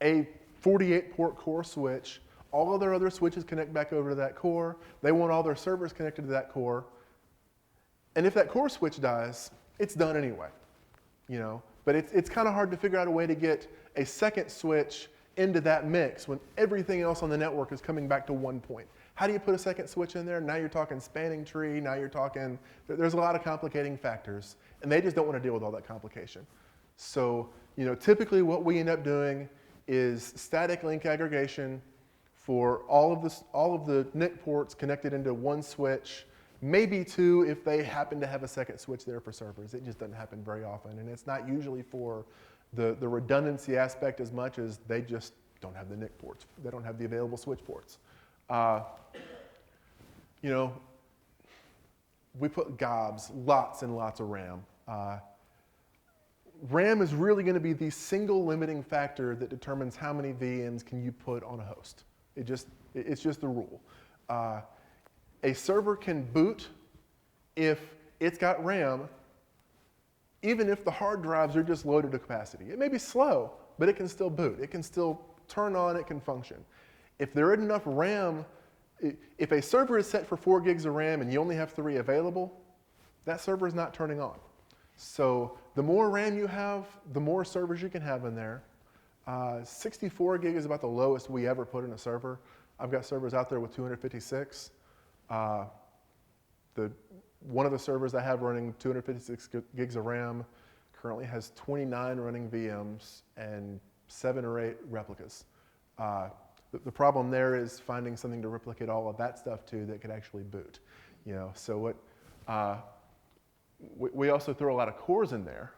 a 48-port core switch. All of their other switches connect back over to that core. They want all their servers connected to that core. And if that core switch dies, it's done anyway. But it's kind of hard to figure out a way to get a second switch into that mix when everything else on the network is coming back to one point. How do you put a second switch in there? Now you're talking spanning tree, now you're talking, there's a lot of complicating factors, and they just don't want to deal with all that complication. So, typically what we end up doing is static link aggregation for all of the NIC ports connected into one switch, maybe 2 if they happen to have a second switch there for servers. It just doesn't happen very often, and it's not usually for the redundancy aspect as much as they just don't have the NIC ports. They don't have the available switch ports. We put gobs, lots and lots of RAM. RAM is really going to be the single limiting factor that determines how many VMs can you put on a host. It's just the rule. A server can boot if it's got RAM, even if the hard drives are just loaded to capacity. It may be slow, but it can still boot. It can still turn on, it can function. If there isn't enough RAM, if a server is set for 4 gigs of RAM and you only have 3 available, that server is not turning on. So the more RAM you have, the more servers you can have in there. 64 gig is about the lowest we ever put in a server. I've got servers out there with 256. One of the servers I have running 256 gigs of RAM currently has 29 running VMs and 7 or 8 replicas. The problem there is finding something to replicate all of that stuff to that could actually boot. So we also throw a lot of cores in there.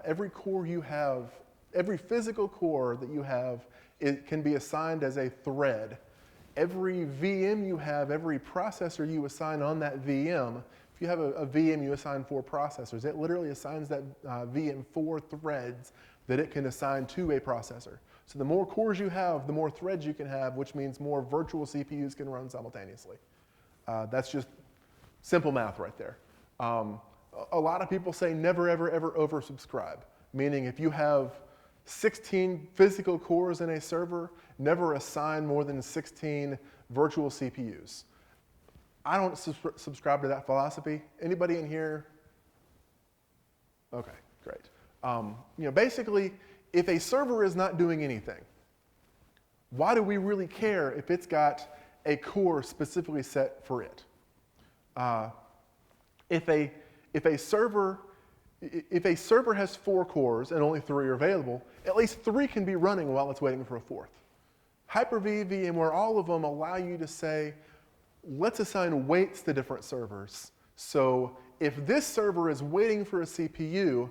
Every core you have, every physical core that you have, it can be assigned as a thread. Every VM you have, every processor you assign on that VM, if you have a VM you assign 4 processors, it literally assigns that VM 4 threads that it can assign to a processor. So the more cores you have, the more threads you can have, which means more virtual CPUs can run simultaneously. That's just simple math right there. A lot of people say never, ever, ever oversubscribe, meaning if you have 16 physical cores in a server, never assign more than 16 virtual CPUs. I don't subscribe to that philosophy. Anybody in here? Okay, great. Basically, if a server is not doing anything, why do we really care if it's got a core specifically set for it? If a server has 4 cores and only 3 are available, at least 3 can be running while it's waiting for a 4th. HyperV, VMware, all of them allow you to say, let's assign weights to different servers. So if this server is waiting for a CPU,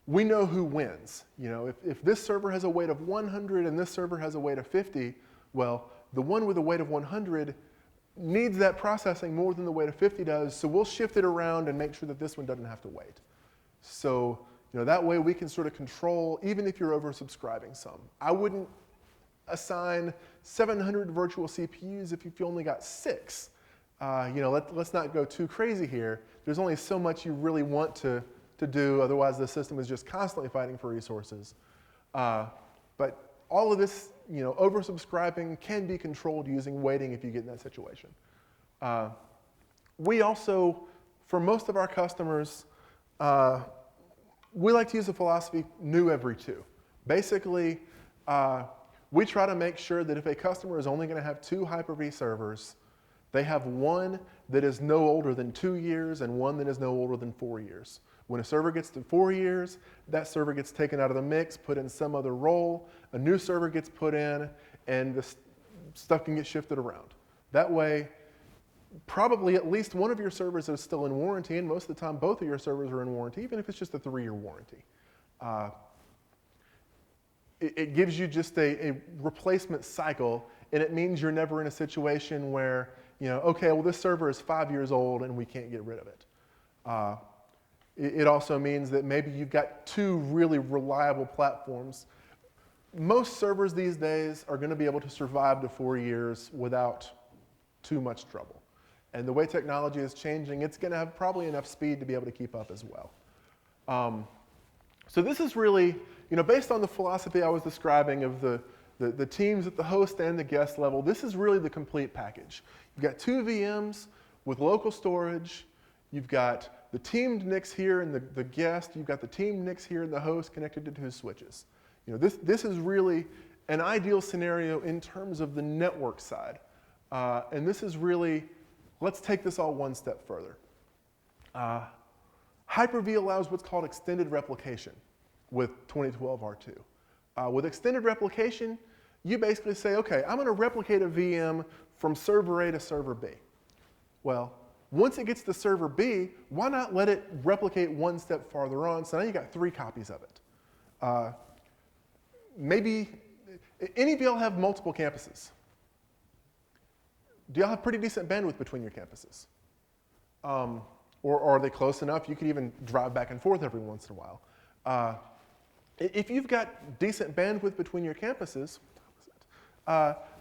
we know who wins. If this server has a weight of 100 and this server has a weight of 50, well, The one with a weight of 100 needs that processing more than the weight of 50 does, so we'll shift it around and make sure that this one doesn't have to wait. So that way we can sort of control, even if you're oversubscribing some. I wouldn't assign 700 virtual CPUs if you've only got 6. Let's not go too crazy here. There's only so much you really want to do, otherwise the system is just constantly fighting for resources. But all of this, oversubscribing can be controlled using weighting if you get in that situation. We also, for most of our customers, we like to use the philosophy new every 2. Basically, we try to make sure that if a customer is only going to have 2 Hyper-V servers, they have one that is no older than 2 years and one that is no older than 4 years. When a server gets to 4 years, that server gets taken out of the mix, put in some other role, a new server gets put in, and the stuff can get shifted around. That way, probably at least one of your servers is still in warranty, and most of the time both of your servers are in warranty, even if it's just a 3-year warranty. It gives you just a replacement cycle, and it means you're never in a situation where, okay, well, this server is 5 years old and we can't get rid of it. It also means that maybe you've got 2 really reliable platforms. Most servers these days are going to be able to survive to 4 years without too much trouble. And the way technology is changing, it's going to have probably enough speed to be able to keep up as well. So this is really, based on the philosophy I was describing of the teams at the host and the guest level, this is really the complete package. You've got 2 VMs with local storage. You've got the teamed NICs here and the guest. You've got the teamed NICs here and the host connected to 2 switches. This is really an ideal scenario in terms of the network side. And this is really, let's take this all one step further. Hyper-V allows what's called extended replication with 2012 R2. With extended replication, you basically say, okay, I'm going to replicate a VM from server A to server B. Well, once it gets to server B, why not let it replicate one step farther on? So now you got 3 copies of it. Maybe any of y'all have multiple campuses. Do y'all have pretty decent bandwidth between your campuses? Or are they close enough you could even drive back and forth every once in a while? If you've got decent bandwidth between your campuses,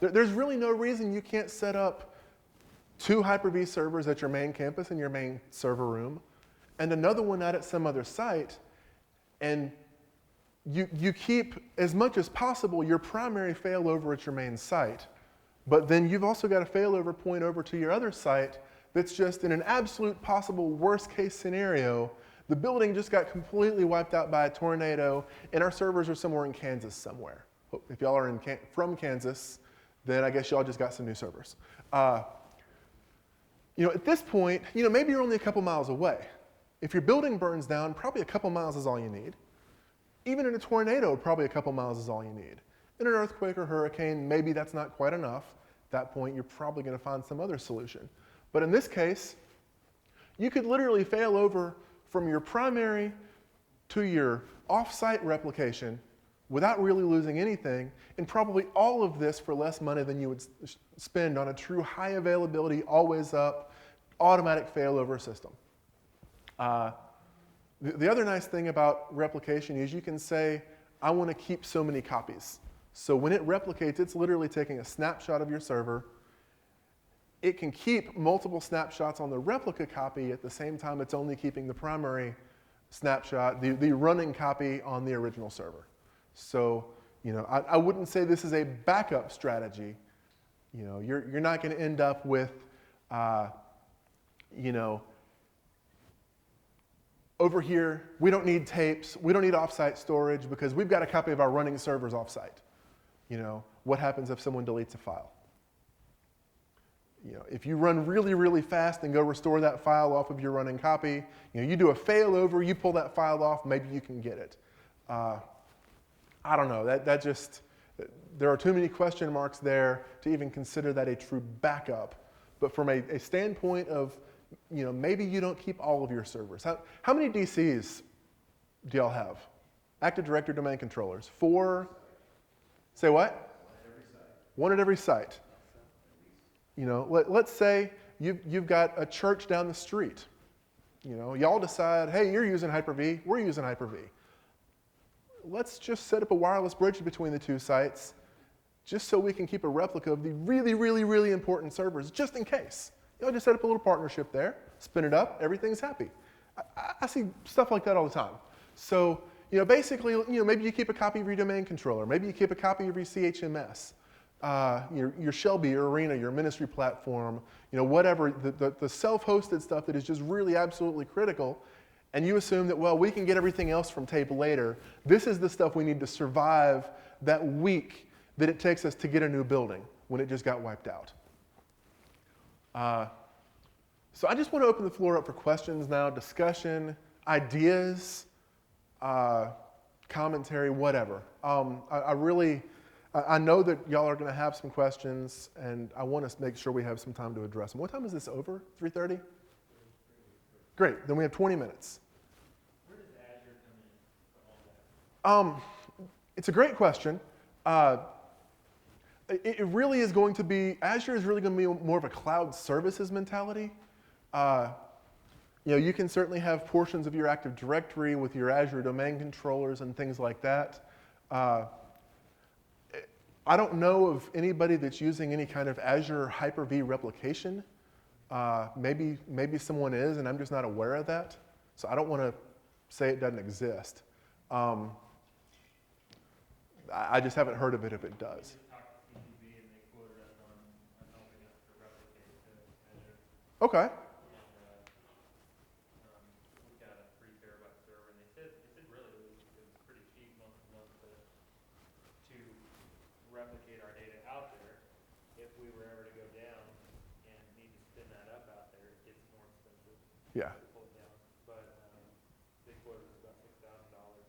there's really no reason you can't set up 2 Hyper-V servers at your main campus in your main server room, and another one out at some other site, and you keep, as much as possible, your primary failover at your main site, but then you've also got a failover point over to your other site that's just in an absolute possible worst case scenario. The building just got completely wiped out by a tornado, and our servers are somewhere in Kansas somewhere. If y'all are from Kansas, then I guess y'all just got some new servers. At this point, maybe you're only a couple miles away. If your building burns down, probably a couple miles is all you need. Even in a tornado, probably a couple miles is all you need. In an earthquake or hurricane, maybe that's not quite enough. At that point, you're probably going to find some other solution. But in this case, you could literally fail over from your primary to your offsite replication without really losing anything, and probably all of this for less money than you would spend on a true high availability, always up, automatic failover system. The other nice thing about replication is you can say, I want to keep so many copies. So when it replicates, it's literally taking a snapshot of your server. It can keep multiple snapshots on the replica copy at the same time it's only keeping the primary snapshot, the running copy on the original server. So, I wouldn't say this is a backup strategy. You're not going to end up with, over here, we don't need tapes, we don't need offsite storage because we've got a copy of our running servers offsite. What happens if someone deletes a file? If you run really, really fast and go restore that file off of your running copy, you do a failover, you pull that file off, maybe you can get it. I don't know, there are too many question marks there to even consider that a true backup. But from a standpoint of, maybe you don't keep all of your servers. How many DCs do y'all have? Active Directory Domain Controllers? 4? Say what? 1 at every site. You know, let's say you've got a church down the street. You know, y'all decide, hey, you're using Hyper-V, we're using Hyper-V. Let's just set up a wireless bridge between the two sites just so we can keep a replica of the really, really, really important servers, just in case. Y'all just set up a little partnership there, spin it up, everything's happy. I see stuff like that all the time. So, you know, basically, you know, maybe you keep a copy of your domain controller, maybe you keep a copy of your CHMS, your Shelby, your Arena, your ministry platform, you know, whatever, the self-hosted stuff that is just really absolutely critical, and you assume that, well, we can get everything else from tape later. This is the stuff we need to survive that week that it takes us to get a new building when it just got wiped out. So I just want to open the floor up for questions now, discussion, ideas, commentary, whatever. I know that y'all are going to have some questions, and I want to make sure we have some time to address them. What time is this over? 3:30? Great. Then we have 20 minutes. Where does Azure come in for all that? It's a great question. It really is going to be, Azure is really going to be more of a cloud services mentality. You know, you can certainly have portions of your Active Directory with your Azure domain controllers and things like that. I don't know of anybody that's using any kind of Azure Hyper-V replication. Maybe someone is, and I'm just not aware of that. So I don't want to say it doesn't exist. I just haven't heard of it if it does. We just talked to CTV and they quoted us on helping us to replicate to Azure. Okay. And we got a 3 terabyte server, and they said really it was pretty cheap month to month to replicate our data out there. If we were ever to go down and need to spin that up out there, it gets more expensive Yeah. to pull it down. But they quoted us about $6,000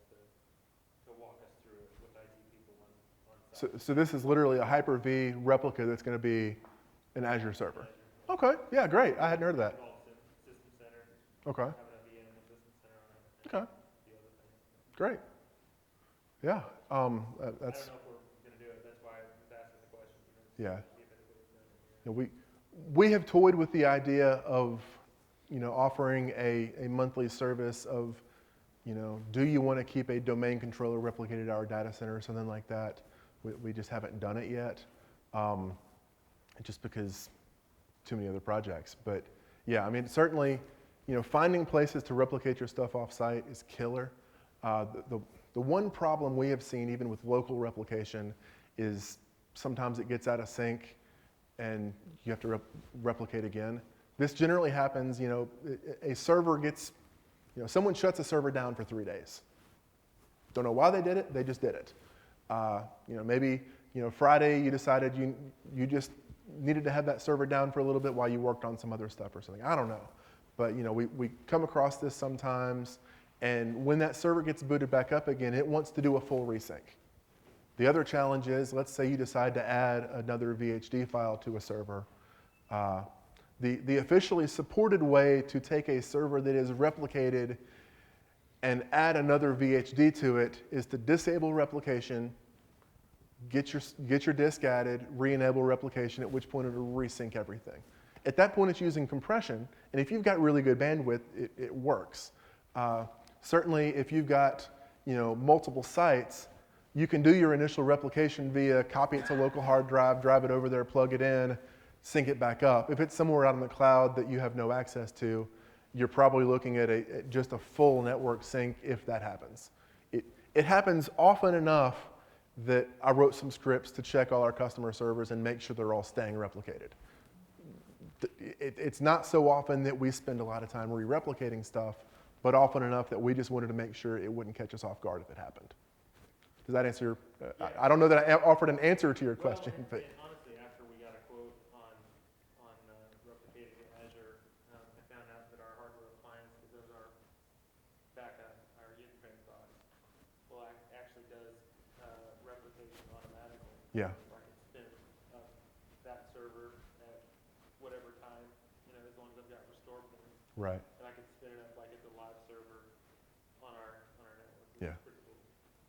to walk us through it with IT people on site. So this is literally a Hyper-V replica that's going to be an Azure server. Okay. Yeah, great. I hadn't heard of that. System Center, Okay. having a VM with System Center on it. and Okay. the other things. Great. Yeah. I don't That's know if we're going to do it. That's why I was asking the question. Yeah. See if anybody's done it here. you know, we have toyed with the idea of, you know, offering a monthly service of, you know, do you want to keep a domain controller replicated at our data center or something like that? We just haven't done it yet, just because too many other projects. But yeah, I mean, certainly, you know, finding places to replicate your stuff off-site is killer. The one problem we have seen, even with local replication, is sometimes it gets out of sync and you have to replicate again. This generally happens, you know, a server gets, you know, someone shuts a server down for 3 days. Don't know why they did it, they just did it. You know, maybe, you know, Friday you decided you just needed to have that server down for a little bit while you worked on some other stuff or something. I don't know. But, you know, we come across this sometimes, and when that server gets booted back up again, it wants to do a full resync. The other challenge is, let's say you decide to add another VHD file to a server. The officially supported way to take a server that is replicated and add another VHD to it is to disable replication, get your disk added, re-enable replication, at which point it'll resync everything. At that point, it's using compression, and if you've got really good bandwidth, it works. Certainly, if you've got, you know, multiple sites, you can do your initial replication via copy it to local hard drive, drive it over there, plug it in, sync it back up. If it's somewhere out in the cloud that you have no access to, you're probably looking at just a full network sync if that happens. It happens often enough that I wrote some scripts to check all our customer servers and make sure they're all staying replicated. It's not so often that we spend a lot of time re-replicating stuff, but often enough that we just wanted to make sure it wouldn't catch us off guard if it happened. Does that answer your, I don't know that I offered an answer to your question, Well, but. and honestly, after we got a quote on replicating in Azure, I found out that our hardware appliances, those are backup, our Uptime box, well, actually does replication automatically. Yeah. So I can spin up that server at whatever time, you know, as long as I've got restore points, Right. and I can spin it up like it's a live server on our network. Yeah. It's pretty cool.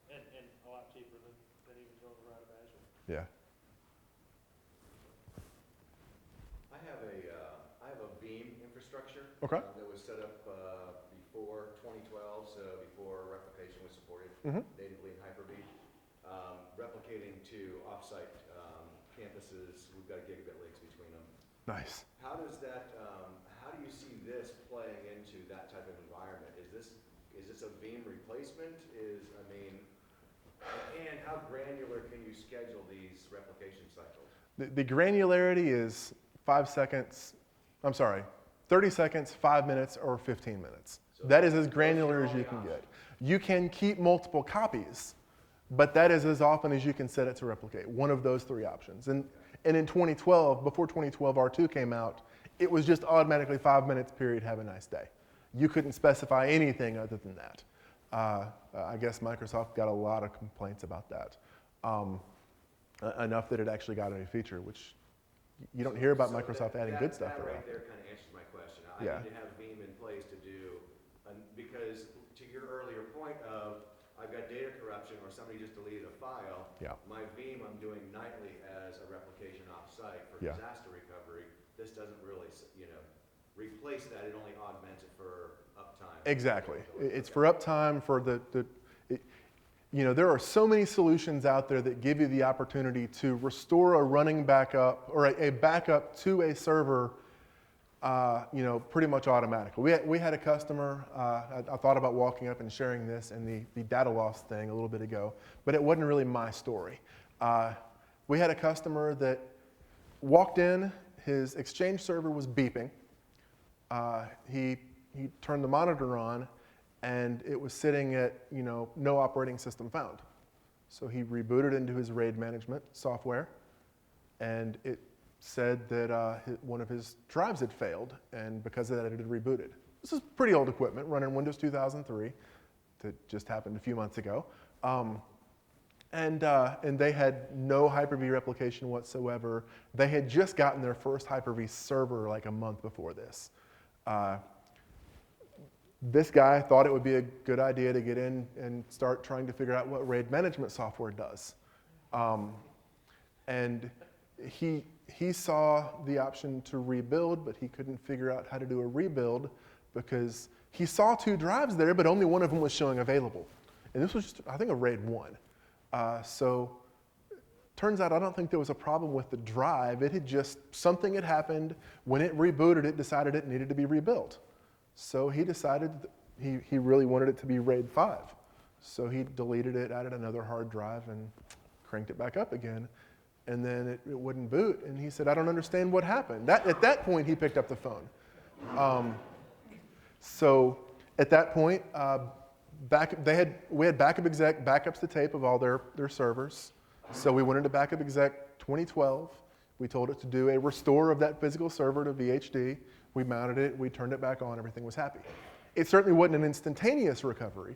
And a lot cheaper than even going right out of Azure. Yeah. I have a Veeam infrastructure. Okay. That was set up before 2012, so before replication was supported Mhm. natively in HyperV. Replicating to offsite campuses, we've got gigabit links between them. Nice. How does that? How do you see this playing into that type of environment? Is this a Veeam replacement? And how granular can you schedule these replication cycles? The granularity is 5 seconds, 30 seconds, 5 minutes, or 15 minutes. So that is as granular as you only can option. get. You can keep multiple copies, but that is as often as you can set it to replicate, one of those 3 options. And in 2012, before 2012 R2 came out, it was just automatically 5 minutes period, have a nice day. You couldn't specify anything other than that. I guess Microsoft got a lot of complaints about that. Enough that it actually got a new feature, which you don't hear about Microsoft adding good stuff that around. right there kind of answers my question. I Yeah. need to have Veeam in place to do, because to your earlier point of, I've got data corruption or somebody just deleted a file. Yeah. My Veeam I'm doing nightly as a replication offsite for Yeah. disaster recovery. This doesn't really, replace that. It only augments it for uptime. Exactly. It's for uptime, for there are so many solutions out there that give you the opportunity to restore a running backup or a backup to a server, pretty much automatically. We had a customer, I thought about walking up and sharing this and the data loss thing a little bit ago, but it wasn't really my story. We had a customer that walked in, his Exchange server was beeping. He turned the monitor on, and it was sitting at, no operating system found. So he rebooted into his RAID management software, and it said that one of his drives had failed, and because of that, it had rebooted. This is pretty old equipment, running Windows 2003, that just happened a few months ago. And they had no Hyper-V replication whatsoever. They had just gotten their first Hyper-V server like a month before this. This guy thought it would be a good idea to get in and start trying to figure out what RAID management software does. And he saw the option to rebuild, but he couldn't figure out how to do a rebuild because he saw 2 drives there, but only one of them was showing available. And this was just, I think, a RAID 1. So turns out I don't think there was a problem with the drive. It had just, something had happened. When it rebooted, it decided it needed to be rebuilt. So he decided he really wanted it to be RAID 5. So he deleted it, added another hard drive, and cranked it back up again. And then it wouldn't boot. And he said, I don't understand what happened. At that point, he picked up the phone. So at that point, we had backup exec backups to tape of all their servers. So we went into backup exec 2012. We told it to do a restore of that physical server to VHD. We mounted it, we turned it back on, everything was happy. It certainly wasn't an instantaneous recovery.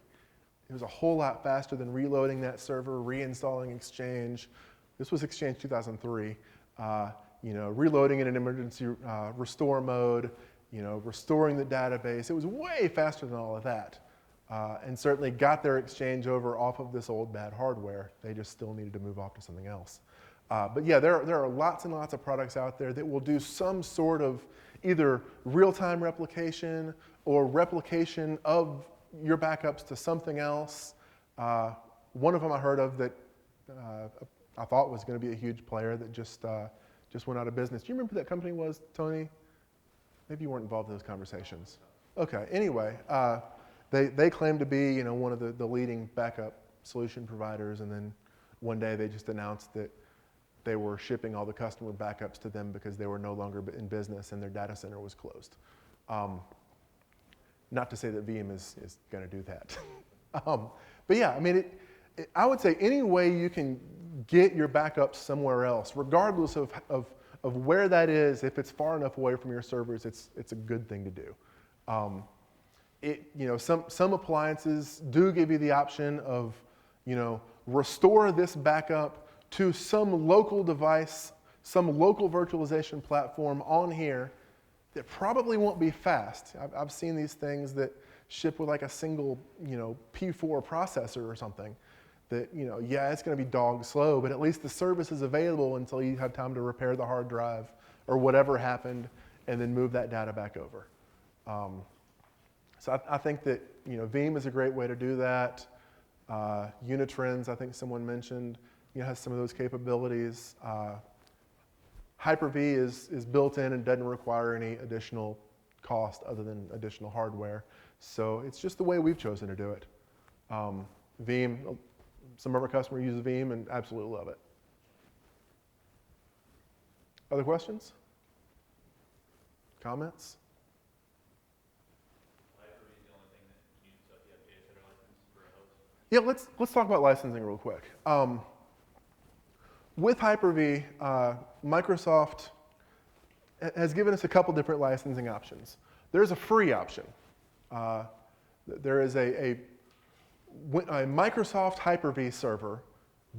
It was a whole lot faster than reloading that server, reinstalling Exchange. This was Exchange 2003. Reloading in an emergency restore mode, restoring the database. It was way faster than all of that. And certainly got their Exchange over off of this old bad hardware. They just still needed to move off to something else. But yeah, there are lots and lots of products out there that will do some sort of either real-time replication or replication of your backups to something else. One of them I heard of that I thought was going to be a huge player that just went out of business. Do you remember who that company was, Tony? Maybe you weren't involved in those conversations. Okay, anyway, they claim to be one of the leading backup solution providers, and then one day they just announced that they were shipping all the customer backups to them because they were no longer in business and their data center was closed. Not to say that Veeam is going to do that. But yeah, I mean, I would say any way you can get your backups somewhere else, regardless of where that is, if it's far enough away from your servers, it's a good thing to do. Some appliances do give you the option of, restore this backup to some local device, some local virtualization platform on here that probably won't be fast. I've seen these things that ship with like a single, P4 processor or something that, yeah, it's going to be dog slow, but at least the service is available until you have time to repair the hard drive or whatever happened, and then move that data back over. So I think that Veeam is a great way to do that. Unitrends, I think someone mentioned, has some of those capabilities. HyperV is built in and doesn't require any additional cost other than additional hardware. So it's just the way we've chosen to do it. Veeam, some of our customers use Veeam and absolutely love it. Other questions? Comments? HyperV is the only thing that needs to have data center license for a host. Yeah, let's talk about licensing real quick. With Hyper-V, Microsoft has given us a couple different licensing options. There's a free option. There is a Microsoft Hyper-V server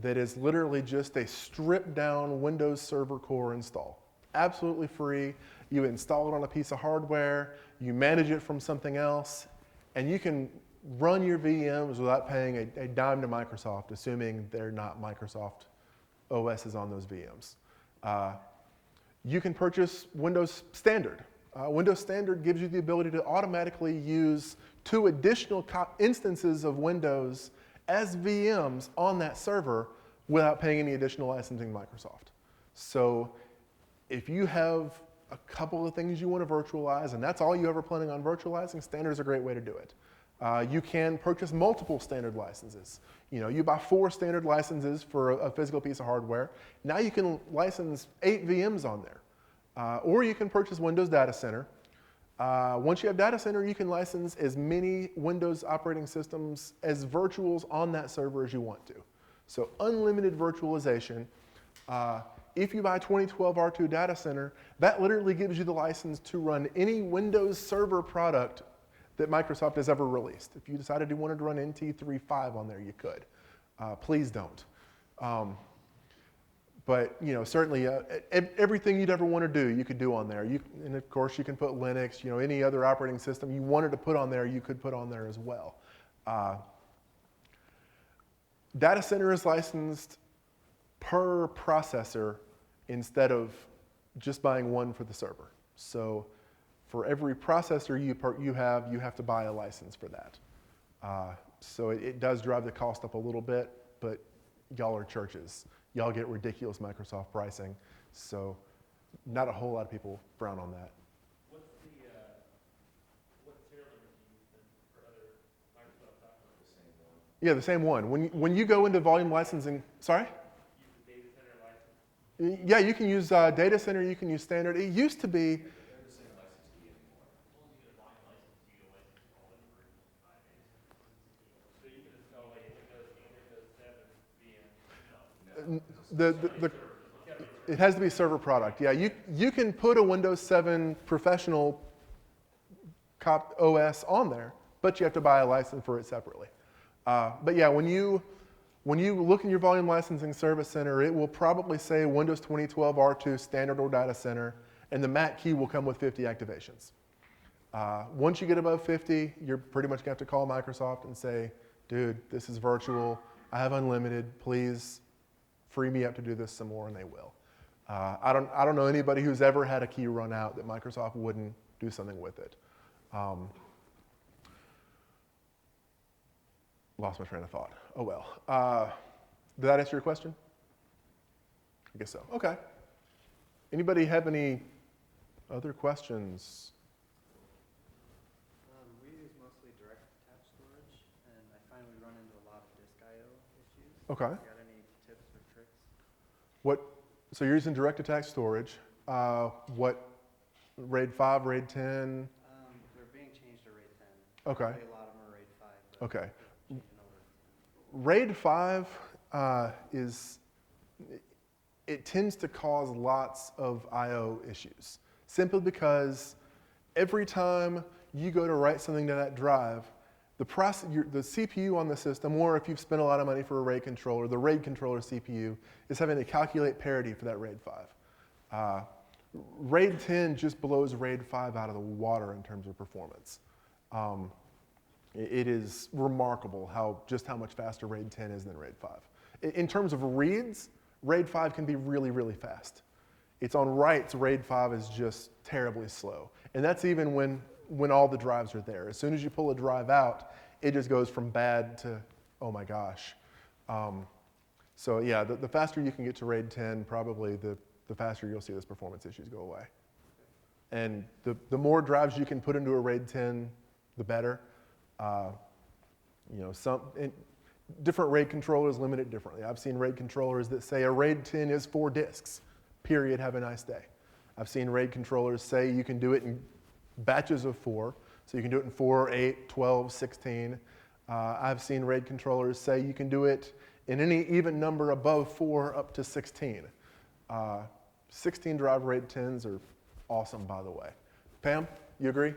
that is literally just a stripped down Windows Server Core install. Absolutely free. You install it on a piece of hardware, you manage it from something else, and you can run your VMs without paying a dime to Microsoft, assuming they're not Microsoft OSs on those VMs. You can purchase Windows Standard. Windows Standard gives you the ability to automatically use 2 additional instances of Windows as VMs on that server without paying any additional licensing to Microsoft. So if you have a couple of things you want to virtualize, and that's all you ever planning on virtualizing, Standard is a great way to do it. You can purchase multiple standard licenses. You buy 4 standard licenses for a physical piece of hardware. Now you can license 8 VMs on there. Or you can purchase Windows Data Center. Once you have Data Center, you can license as many Windows operating systems as virtuals on that server as you want to. So unlimited virtualization. If you buy 2012 R2 Data Center, that literally gives you the license to run any Windows Server product that Microsoft has ever released. If you decided you wanted to run NT3.5 on there, you could. Please don't. But certainly everything you'd ever want to do, you could do on there. And of course, you can put Linux, any other operating system you wanted to put on there, you could put on there as well. Data Center is licensed per processor instead of just buying one for the server. So for every processor you have to buy a license for that. So it does drive the cost up a little bit, but y'all are churches. Y'all get ridiculous Microsoft pricing. So not a whole lot of people frown on that. What's the, what serial number do you use then for other Microsoft software? The same one. Yeah, the same one. When you go into volume licensing, sorry? Use the data center license? Yeah, you can use Data Center, you can use Standard. It used to be, They're the same license key anymore. As long as you get a volume license, you get a license for all the versions of 5 days. So you can install like Windows 8, Windows 7 VM? it has to be server product. Yeah, you can put a Windows 7 professional OS on there, but you have to buy a license for it separately. But yeah, when you look in your volume licensing service center, it will probably say Windows 2012 R2 Standard or Data Center, and the MAC key will come with 50 activations. Once you get above 50, you're pretty much going to have to call Microsoft and say, dude, this is virtual. I have unlimited. Please free me up to do this some more, and they will. I don't know anybody who's ever had a key run out that Microsoft wouldn't do something with it. Lost my train of thought. Oh well. Did that answer your question? I guess so. Okay. Anybody have any other questions? We use mostly direct attached storage, and I find we run into a lot of disk I/O issues. Okay. You got any tips or tricks? So you're using direct attached storage. What, RAID 5, RAID 10? They're being changed to RAID 10. Okay. Probably a lot of them are RAID 5. But Okay. they're changing over. RAID 5 it tends to cause lots of I/O issues, simply because every time you go to write something to that drive, the CPU on the system, or if you've spent a lot of money for a RAID controller, the RAID controller CPU is having to calculate parity for that RAID 5. RAID 10 just blows RAID 5 out of the water in terms of performance. It is remarkable how much faster RAID 10 is than RAID 5. In terms of reads, RAID 5 can be really, really fast. It's on writes, RAID 5 is just terribly slow. And that's even when all the drives are there. As soon as you pull a drive out, it just goes from bad to, oh my gosh. So yeah, the faster you can get to RAID 10, probably the faster you'll see those performance issues go away. And the more drives you can put into a RAID 10, the better. Different RAID controllers limit it differently. I've seen RAID controllers that say a RAID 10 is 4 disks, period, have a nice day. I've seen RAID controllers say you can do it in batches of 4, so you can do it in 4, 8, 12, 16. I've seen RAID controllers say you can do it in any even number above 4 up to 16. 16 drive RAID 10s are awesome, by the way. Pam, you agree?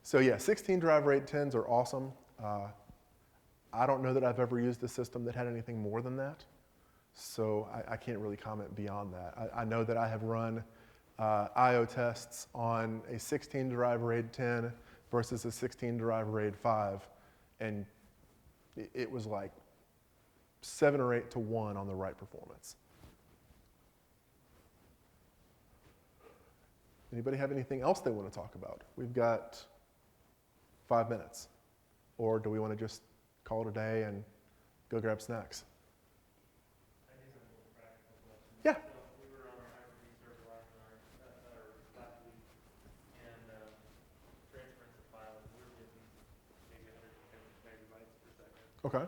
So yeah, 16 drive RAID 10s are awesome. I don't know that I've ever used a system that had anything more than that. So I can't really comment beyond that. I know that I have run I/O tests on a 16 drive RAID 10 versus a 16 drive RAID 5, and it was like 7 or 8 to 1 on the write performance. Anybody have anything else they want to talk about? We've got 5 minutes. Or do we want to just call it a day and go grab snacks? I guess I'm a little practical question. Yeah. So we were on our HyperV server last week, and transference of files, we were getting maybe 110 megabytes per second. Okay.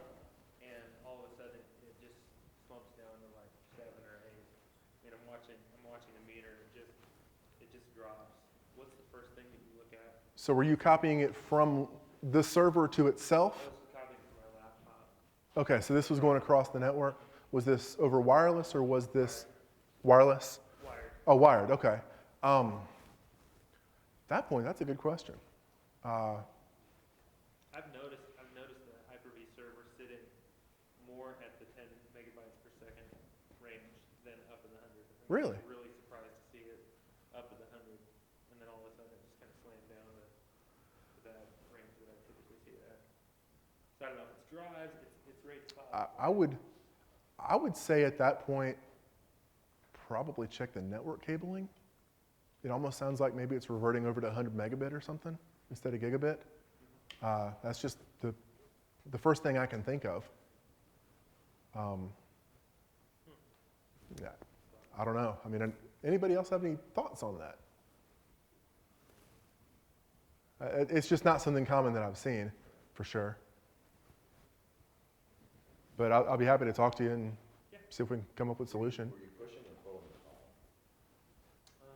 And all of a sudden, it just slumps down to like 7 or 8. And I'm watching the meter, and it just drops. What's the first thing that you look at? So were you copying it from the server to itself? I was copying from my laptop. Okay, so this was going across the network. Was this over wireless or was this wireless? Wired. Oh, wired, okay. At that point, that's a good question. I've noticed the HyperV server sitting more at the 10 megabytes per second range than up in the 100. Really? I'm really surprised to see it up at the 100, and then all of a sudden it just kind of slammed down to that range that I typically see it at. So I don't know if it's drives, it's RAID 5. I would say at that point, probably check the network cabling. It almost sounds like maybe it's reverting over to 100 megabit or something instead of gigabit. That's just the first thing I can think of. Yeah, I don't know. I mean, anybody else have any thoughts on that? It's just not something common that I've seen, for sure. But I'll be happy to talk to you and see if we can come up with a solution. Were you pushing or pulling the call? I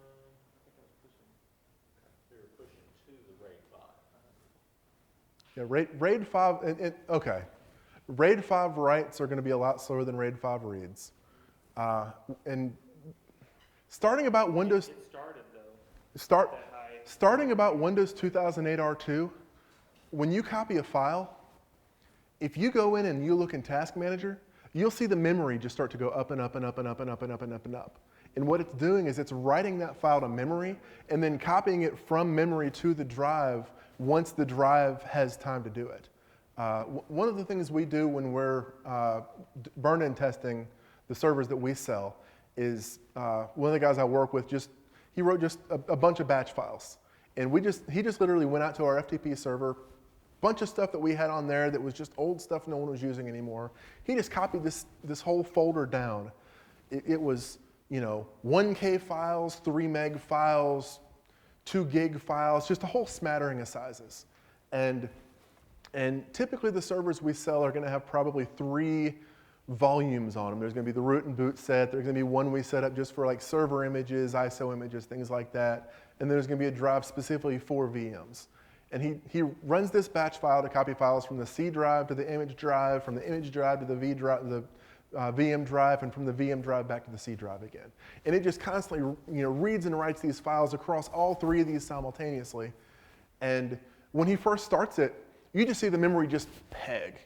think I was pushing. They were pushing to the RAID 5. Yeah, RAID 5, okay. RAID 5 writes are going to be a lot slower than RAID 5 reads. And starting about Windows... It started though. That high. Starting about Windows 2008 R2, when you copy a file, if you go in and you look in Task Manager, you'll see the memory just start to go up and up and up and up and up and up and up and up. And what it's doing is it's writing that file to memory and then copying it from memory to the drive once the drive has time to do it. One of the things we do when we're burn-in testing the servers that we sell is one of the guys I work with he wrote just a bunch of batch files. And he just literally went out to our FTP server, bunch of stuff that we had on there that was just old stuff no one was using anymore. He just copied this whole folder down. It was, 1K files, 3 meg files, 2 gig files, just a whole smattering of sizes. And typically the servers we sell are going to have probably 3 volumes on them. There's going to be the root and boot set. There's going to be one we set up just for like server images, ISO images, things like that. And there's going to be a drive specifically for VMs. And he runs this batch file to copy files from the C drive to the image drive, from the image drive to the VM drive, and from the VM drive back to the C drive again. And it just constantly reads and writes these files across all 3 of these simultaneously. And when he first starts it, you just see the memory just peg.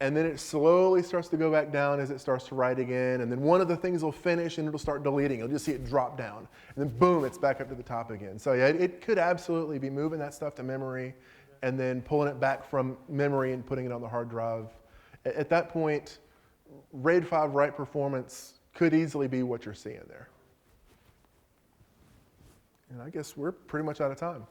And then it slowly starts to go back down as it starts to write again. And then one of the things will finish and it'll start deleting. You'll just see it drop down. And then boom, it's back up to the top again. So yeah, it could absolutely be moving that stuff to memory and then pulling it back from memory and putting it on the hard drive. At that point, RAID 5 write performance could easily be what you're seeing there. And I guess we're pretty much out of time.